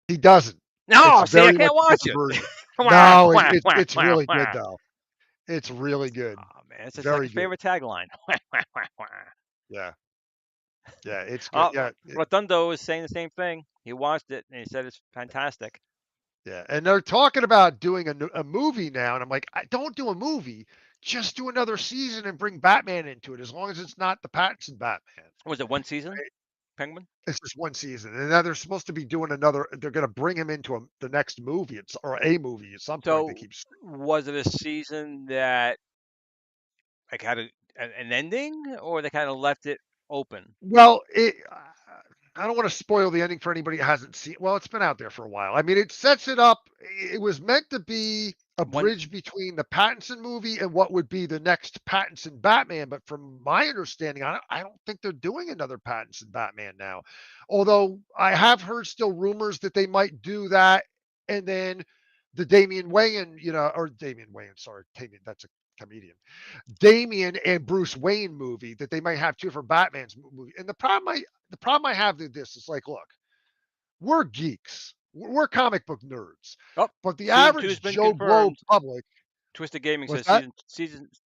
He doesn't. It's No, see, I very much can't a watch different it. version. Wah No, wah wah it's wah really good wah. though. It's really good. Oh man, it's a Very second good. favorite tagline. Wah wah wah wah. Yeah. Yeah, it's good. Oh, Yeah. Rotundo is saying the same thing. He watched it and he said it's fantastic. Yeah, and they're talking about doing a movie now, and I'm like, don't do a movie, just do another season and bring Batman into it, as long as it's not the Pattinson Batman. Was it one season? Right? Penguin? It's just one season, and now they're supposed to be doing another. They're going to bring him into the next movie, or a movie at some point. They So keep. was it a season that like had an ending, or they kind of left it open? Well, I don't want to spoil the ending for anybody who hasn't seen. Well, it's been out there for a while. I mean, it sets it up. It was meant to be a One bridge between the Pattinson movie and what would be the next Pattinson Batman. But from my understanding, I don't think they're doing another Pattinson Batman now. Although I have heard still rumors that they might do that, and then the Damian Wayne, or Damian Wayne, sorry, Damian, that's a comedian. Damian and Bruce Wayne movie that they might have two for Batman's movie. And the problem I have with this is like, look, we're geeks. We're comic book nerds. Oh, But the season two's average been Joe Blow confirmed. public, Twisted Gaming was says that?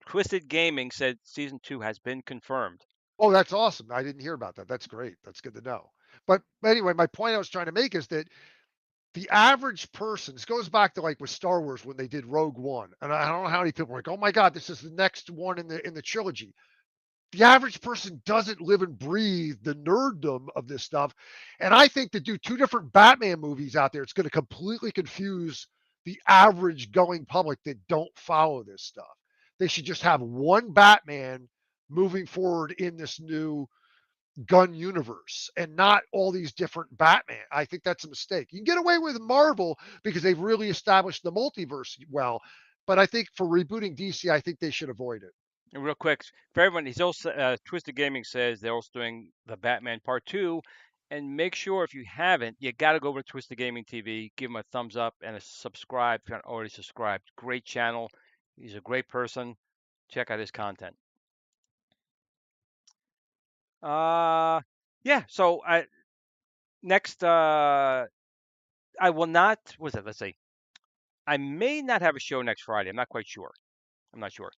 Twisted Gaming said season 2 has been confirmed. Oh, that's awesome. I didn't hear about that. That's great. That's good to know. But anyway, my point I was trying to make is that the average person, this goes back to like with Star Wars when they did Rogue One. And I don't know how many people were like, oh my God, this is the next one in the trilogy. The average person doesn't live and breathe the nerddom of this stuff. And I think to do two different Batman movies out there, it's going to completely confuse the average going public that don't follow this stuff. They should just have one Batman moving forward in this new gun universe and not all these different Batman. I think that's a mistake. You can get away with Marvel because they've really established the multiverse well. But I think for rebooting DC, I think they should avoid it. And real quick, for everyone, he's also Twisted Gaming says they're also doing the Batman Part 2. And make sure if you haven't, you got to go over to Twisted Gaming TV, give him a thumbs up and a subscribe if you're not already subscribed. Great channel. He's a great person. Check out his content. Yeah. So next, I will not. What's it? Let's see. I may not have a show next Friday. I'm not quite sure. I'm not sure.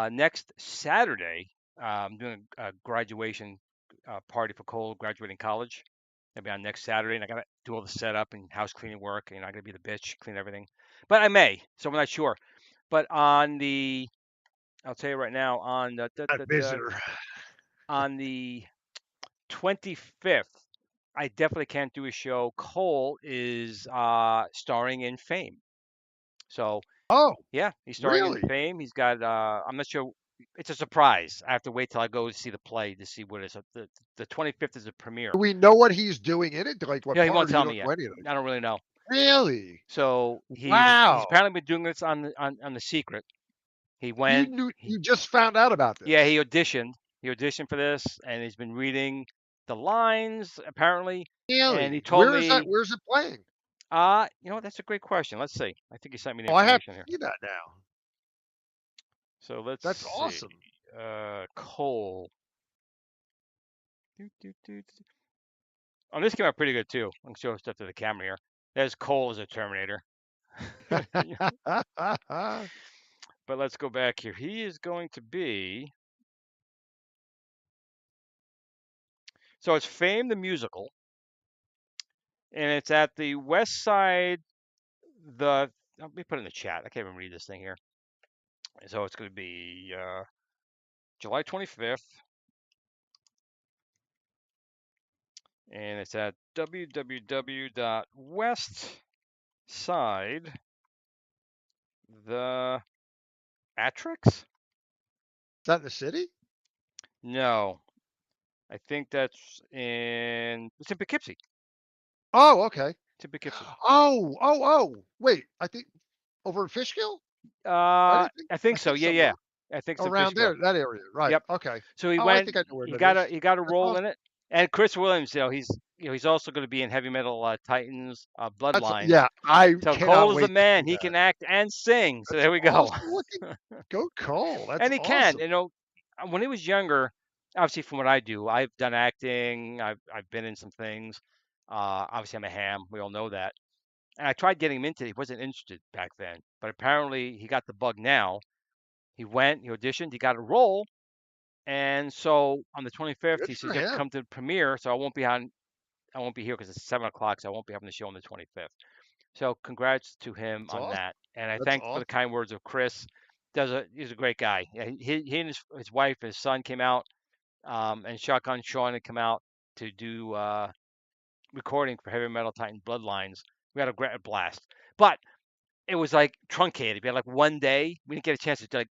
Next Saturday, I'm doing a graduation party for Cole graduating college. I'll be on next Saturday, and I gotta do all the setup and house cleaning work. And I gotta be the bitch, clean everything. But I may, so I'm not sure. But I'll tell you right now, A visitor. on the 25th, I definitely can't do a show. Cole is starring in Fame. So Oh, yeah, he's starring in really? Fame. He's got I'm not sure. It's a surprise. I have to wait till I go to see the play to see what it is. The 25th is a premiere. Do we know what he's doing in it? Like what Yeah, he part? won't Or you tell don't me know yet. anything? I don't really know. Really? So he's Wow. apparently been doing this on the secret. He You went. knew you just found out about Yeah, this. he auditioned. He auditioned for this, and he's been reading the lines apparently. And he Really? told Where is that? me, Where's it playing? that's a great question. Let's see. I think he sent me the Oh, I have to information here. see that now. So let's That's see. awesome. Cole. Oh, this came out pretty good too. I'm show stuff to the camera here. There's Cole as a Terminator. But let's go back here. He is going to be. So it's Fame the musical, and it's at the West Side. Let me put it in the chat. I can't even read this thing here. So it's going to be July 25th, and it's at www.westside the Atrix? Is that in the city? No, I think it's in Poughkeepsie. Oh, okay. It's in Poughkeepsie. Oh. Wait, I think over in Fishkill? I think so. Yeah, yeah. Somewhere I think it's in around Fishkill. there, that area. Right. Yep. Okay. So he Oh, I went. think I know where He that got is. a That's role in awesome. it. And Chris Williams, he's also going to be in Heavy Metal Titans Bloodlines. Yeah, I So cannot Cole is the wait to man. see He that. can act and sing. So That's there we go. awesome looking. Go Cole. That's And he can. awesome. When he was younger, obviously from what I do, I've done acting. I've been in some things. Obviously, I'm a ham. We all know that. And I tried getting him into it. He wasn't interested back then. But apparently, he got the bug now. He went. He auditioned. He got a role. And so on the 25th, Good he for says you have to him. come to the premiere. So I won't be here because it's 7 o'clock. So I won't be having the show on the 25th. So congrats to him That's on awesome. that. And I That's thank for awesome. the kind words of Chris. He's a great guy. Yeah, he and his wife, his son came out, and Shotgun Sean had come out to do recording for Heavy Metal Titan Bloodlines. We had a great blast. But it was like truncated. We had like one day. We didn't get a chance to like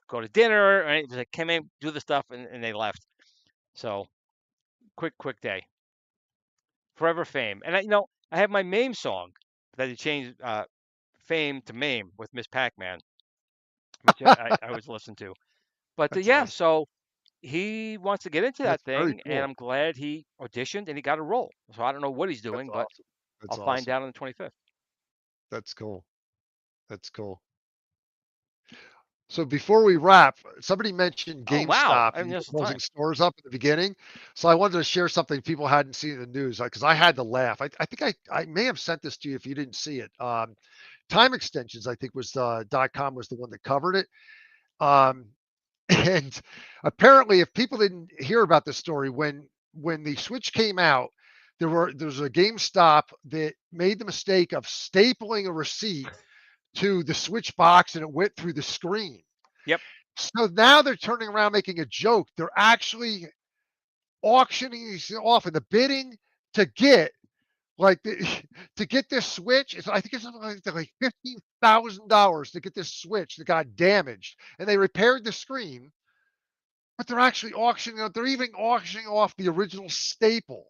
go to dinner. Or it was like came in, do the stuff, and they left. So quick day. Forever Fame. And I have my MAME song that he changed Fame to MAME with Miss Pac-Man, which I always listen to. But That's yeah, awesome. so he wants to get into that That's very thing, and cool. I'm glad he auditioned and he got a role. So I don't know what he's That's doing, but awesome. That's I'll find awesome. out on the 25th. That's cool. That's cool. So before we wrap, somebody mentioned Oh wow, GameStop I and mean, you there's the closing time. stores up at the beginning. So I wanted to share something people hadn't seen in the news because I had to laugh. I think I may have sent this to you if you didn't see it. Time Extensions, I think was .com was the one that covered it. Um, and apparently, if people didn't hear about this story, when the Switch came out, there's a GameStop that made the mistake of stapling a receipt to the Switch box and it went through the screen. Yep. So now they're turning around making a joke. They're actually auctioning these off in the bidding to get like to get this Switch. I think it's like $15,000 to get this Switch that got damaged, and they repaired the screen. But they're actually auctioning out. They're even auctioning off the original staple.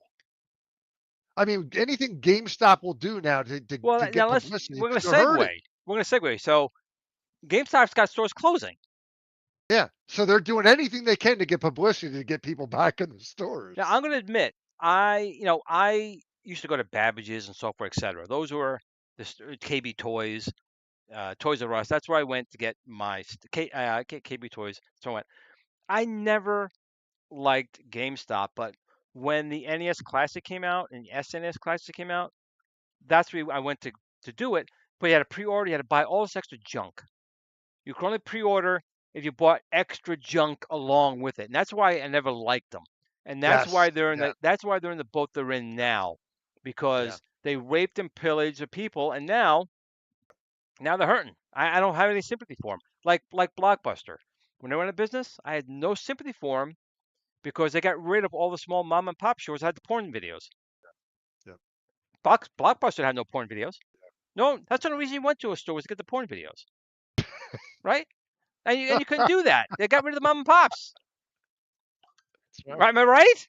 I mean, anything GameStop will do now to Well, get now publicity, we're gonna they're hurting. segue. We're gonna segue. So GameStop's got stores closing. Yeah. So they're doing anything they can to get publicity to get people back in the stores. Now I'm gonna admit, I used to go to Babbage's and so forth, etc. Those were the KB Toys, Toys R Us. That's where I went to get my KB Toys. So I went. I never liked GameStop, but when the NES Classic came out and the SNES Classic came out, that's where I went to do it. But you had to pre-order, you had to buy all this extra junk. You could only pre-order if you bought extra junk along with it, and that's why I never liked them. And that's Yes. why they're in Yeah. the boat they're in now, Yeah. because they raped and pillaged the people, and now they're hurting. I don't have any sympathy for them. Like Blockbuster, when they went out of business, I had no sympathy for them because they got rid of all the small mom and pop stores that had the porn videos. Yeah. Blockbuster had no porn videos. No, that's the only reason you went to a store was to get the porn videos, right? And you couldn't do that. They got rid of the mom and pops. That's right. Right? Am I right?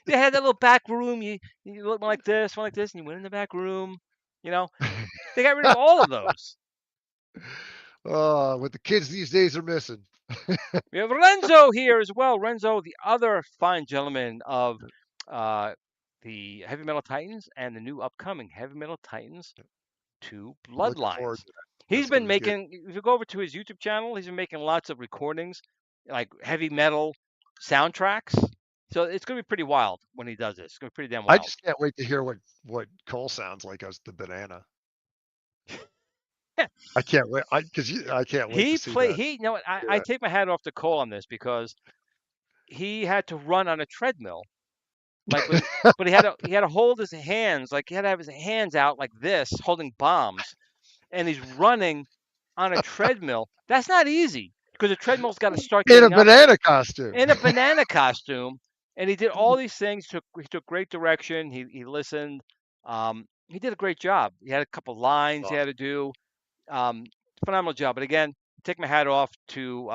They had that little back room. You look like this, one like this, and you went in the back room. You know, they got rid of all of those. What the kids these days are missing. We have Renzo here as well. Renzo, the other fine gentleman of uh, the Heavy Metal Titans and the new upcoming Heavy Metal Titans 2 I'm looking forward Bloodlines. to that. He's That's going been to be good. making, if you go over to his YouTube channel, he's been making lots of recordings, like heavy metal soundtracks. So it's going to be pretty wild when he does this. It's going to be pretty damn I wild. just can't wait to hear what Cole sounds like as the banana. I can't wait. I can't wait to see that. You know what, I Yeah. take my hat off to Cole on this because he had to run on a treadmill. Like, but he had to hold his hands, like he had to have his hands out like this, holding bombs, and he's running on a treadmill. That's not easy because the treadmill's got to start In a getting up banana costume. in a banana costume, and he did all these things. He took great direction. He listened. He did a great job. He had a couple lines he had to do. Um, Phenomenal job. But again, take my hat off to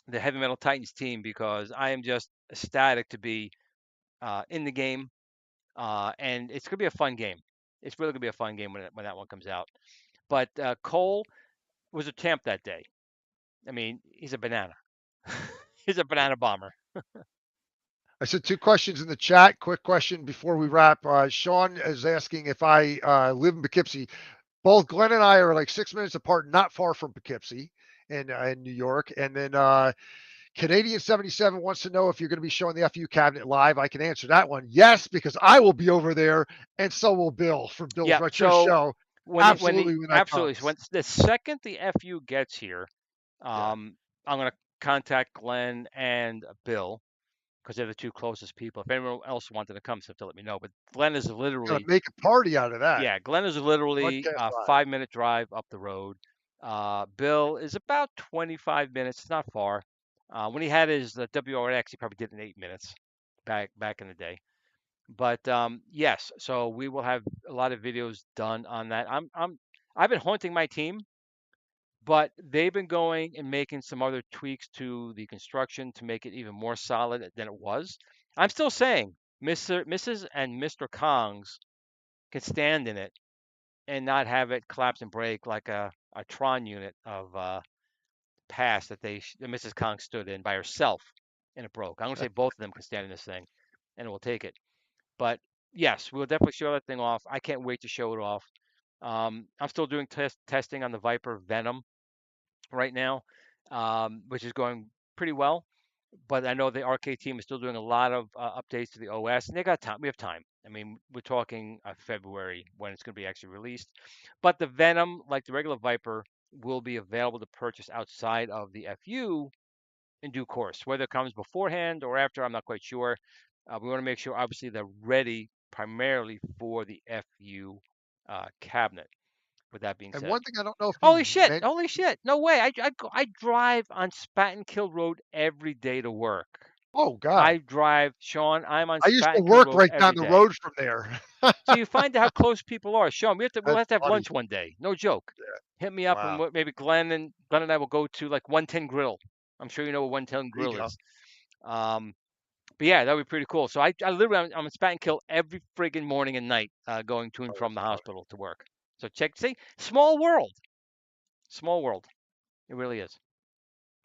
the Heavy Metal Titans team because I am just ecstatic to be in the game, and it's gonna be a fun game. It's really gonna be a fun game when that one comes out. But Cole was a champ that day. I mean, he's a banana. He's a banana bomber. I said two questions in the chat. Quick question before we wrap. Sean is asking if I live in Poughkeepsie. Both Glenn and I are like 6 minutes apart, not far from Poughkeepsie in New York. And then Canadian 77 wants to know if you're going to be showing the FU cabinet live. I can answer that one. Yes, because I will be over there, and so will Bill from Bill's Yeah. Retro So Show. when Absolutely, when that absolutely. So comes. when the second the FU gets here, Yeah. I'm gonna contact Glenn and Bill, because they're the two closest people. If anyone else wanted to come, so have to let me know. But Glenn is Gotta literally, make a party out of that. yeah, Glenn is literally Broadcast a live. 5-minute drive up the road. Bill is about 25 minutes. It's not far. When he had his WRX, he probably did it in 8 minutes back in the day. But yes, so we will have a lot of videos done on that. I've been haunting my team, but they've been going and making some other tweaks to the construction to make it even more solid than it was. I'm still saying Mrs. and Mr. Kongs can stand in it and not have it collapse and break like a Tron unit of past that Mrs. Kong stood in by herself and it broke. I'm gonna say both of them can stand in this thing, and we'll take it. But yes, we'll definitely show that thing off. I can't wait to show it off. I'm still doing testing on the Viper Venom right now, which is going pretty well. But I know the arcade team is still doing a lot of updates to the OS, and they got time. We have time. I mean, we're talking February when it's going to be actually released. But the Venom, like the regular Viper, will be available to purchase outside of the FU in due course. Whether it comes beforehand or after, I'm not quite sure. We want to make sure, obviously, they're ready primarily for the FU cabinet. With that being And said, one thing I don't know if holy you shit! meant, Holy shit! No way! I drive on Spatten Kill Road every day to work. oh God, I drive, Sean. I'm on I used to Spatten Kill work Road right down every the day. road from there. So you find out how close people are. Sean, we'll have That's to have funny. lunch one day. No joke. Hit me up, Wow. and maybe Glenn and I will go to like 110 Grill. I'm sure you know what 110 There you Grill go. is. But yeah, that would be pretty cool. So I literally I'm in Spatten Kill every friggin' morning and night, going to and Oh, from the that's funny. hospital to work. So see, small world. Small world. It really is.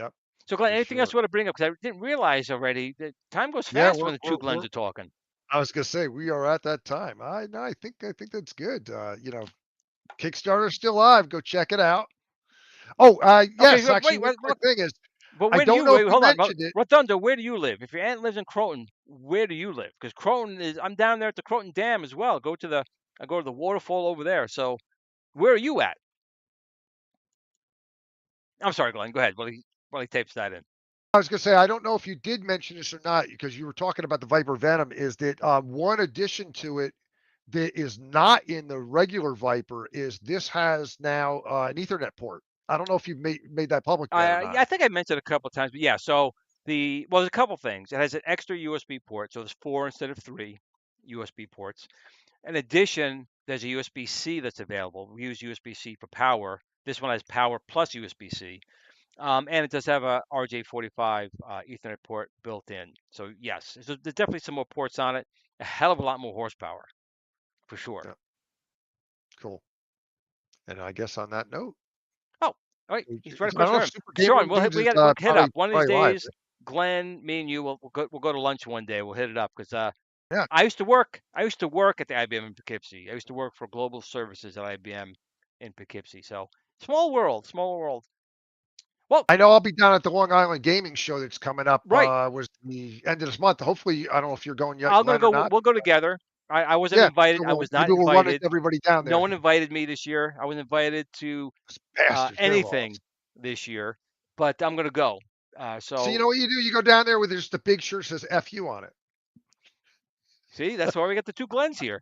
Yep. So Glenn, For anything else sure. you want to bring up? Because I didn't realize already that time goes Yeah, fast when the two Glens are talking. I was gonna say we are at that time. I think that's good. Kickstarter's still live. Go check it out. Oh, Okay, yes, but actually, wait, one quick thing is, but I where do don't you know if wait? you Hold on, mentioned it. Rotundo, where do you live? If your aunt lives in Croton, where do you live? Because Croton is, I'm down there at the Croton Dam as well. I go to the waterfall over there. So where are you at? I'm sorry, Glenn. Go ahead. While he tapes that in. I was gonna say I don't know if you did mention this or not because you were talking about the Viper Venom. Is that one addition to it that is not in the regular Viper is this has now an Ethernet port. I don't know if you've made that public yet or not. I think I mentioned it a couple of times, but yeah. So there's a couple things. It has an extra USB port, so there's 4 instead of 3 USB ports. In addition, there's a USB-C that's available. We use USB-C for power. This one has power plus USB-C. And it does have a RJ45 Ethernet port built in. So yes, there's definitely some more ports on it. A hell of a lot more horsepower, for sure. Yeah. Cool. And I guess on that note, Oh, all right. He's right I don't know across if the Super room. Sean, Gamer Dudes we is got to hit up one of these probably live. days. Glenn, me and you, we'll go to lunch one day. We'll hit it up because Yeah. I used to work at the IBM in Poughkeepsie. I used to work for Global Services at IBM in Poughkeepsie. So small world, small world. Well, I know I'll be down at the Long Island Gaming Show that's coming up. Right. Was the end of this month. Hopefully, I don't know if you're going yet, I'm gonna Glenn, or go. not. We'll go together. I wasn't Yeah, invited. so I was not maybe we'll run invited. into everybody down there. No one invited me this year. I was invited to Bastards, they're anything lost. this year, but I'm gonna go. So you know what you do? You go down there with just the big shirt that says "FU" on it. See, that's why we got the two Glens here.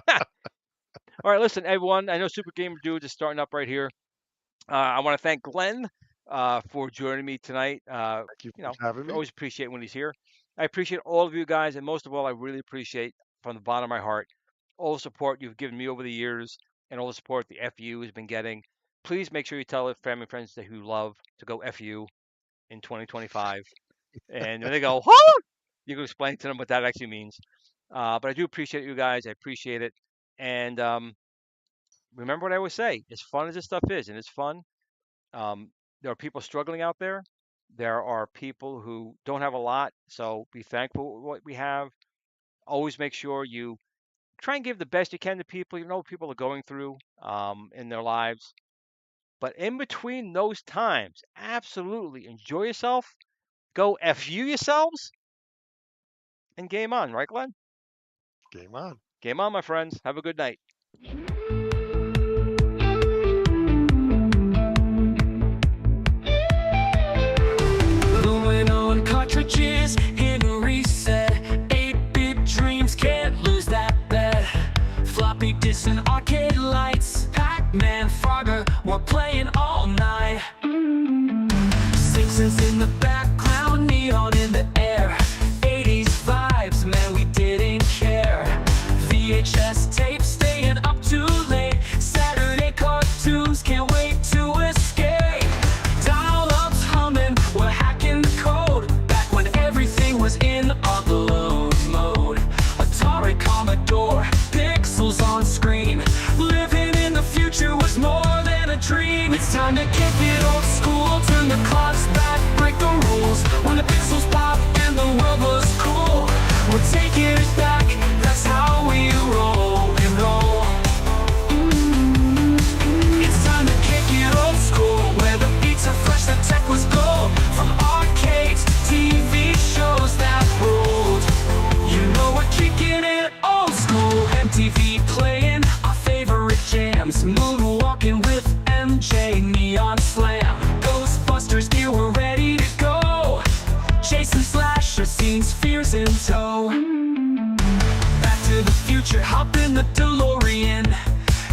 All right, listen, everyone. I know Super Gamer Dudes is starting up right here. I want to thank Glenn for joining me tonight. Thank you for having me. Always appreciate when he's here. I appreciate all of you guys, and most of all, I really appreciate from the bottom of my heart all the support you've given me over the years and all the support the FU has been getting. Please make sure you tell family and friends that who love to go FU in 2025. And when they go, huh? You can explain to them what that actually means. But I do appreciate you guys. I appreciate it. And remember what I always say, as fun as this stuff is, and it's fun, there are people struggling out there. There are people who don't have a lot. So be thankful for what we have. Always make sure you try and give the best you can to people. You know what people are going through in their lives. But in between those times, absolutely enjoy yourself. Go FU yourselves. And game on, right, Glenn? Game on. Game on, my friends. Have a good night. Gluing on cartridges in floppy disks and arcade lights. Pac-Man, Frogger, we're playing all night. Simpsons in the background, neon in the air. 80s vibes, man, we didn't care. VHS tapes staying up too late. Saturday cartoons, can't wait to escape. Dial-ups humming, we're hacking the code. Back when everything was in upload mode. Atari, Commodore, pixels on screen. Living in the future was more than a dream. It's time to kick it old school, turn the clocks back, break the rules. When the pixels pop and the world was cool, we're taking it back, that's how we roll and roll. It's time to kick it old school, where the beats are fresh, the tech was gold. From arcades to TV shows that ruled, you know we're kicking it old school. MTV playing our favorite jams, moonwalking with MJ, neon slam. Ghostbusters gear, we're ready to go. Chasing slasher scenes, fears in tow. Back to the future, hop in the DeLorean.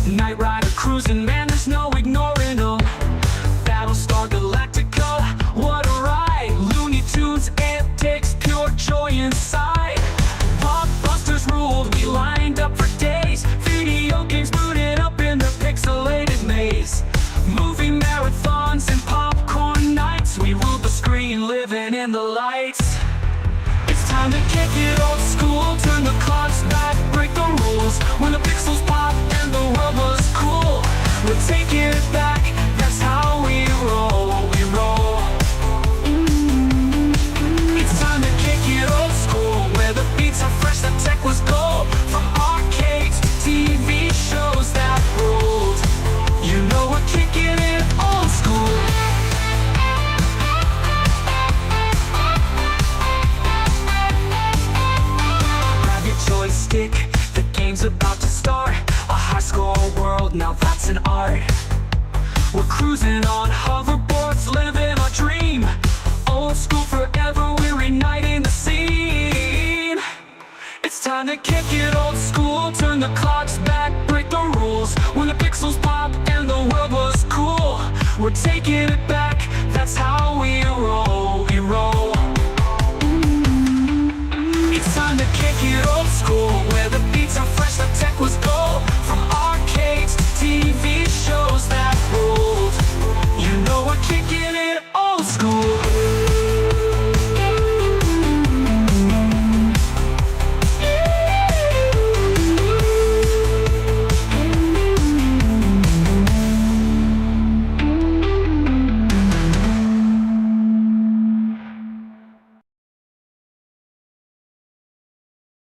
Night Rider cruising, man, there's no ignoring them. Battlestar Galactica, what a ride. Looney Tunes antics, pure joy inside. Blockbusters ruled, we lined up for days. Video games booted up in the pixelated maze. Movie marathons and popcorn nights, we ruled the screen, living in the lights. It's time to kick it old school, turn the clocks back, break the rules. When the pixels pop and the world was cool, we're taking it back, that's how we roll, we roll. It's time to kick it old school, where the beats are fresh, the tech was gold. From arcades to TV shows that ruled, you know we're kicking it old school. Grab your joystick, the game's about to start. A high-score world, now that's an art. We're cruising on hoverboards, living our dream. Old school forever, we're igniting the scene. It's time to kick it old school, turn the clocks back, break the rules. When the pixels pop and the world was cool, we're taking it back, that's how we roll, we roll. It's time to kick it old school, where the beats are fresh, the tech was gold. From arcades to TV shows that ruled, you know we're kicking it old school.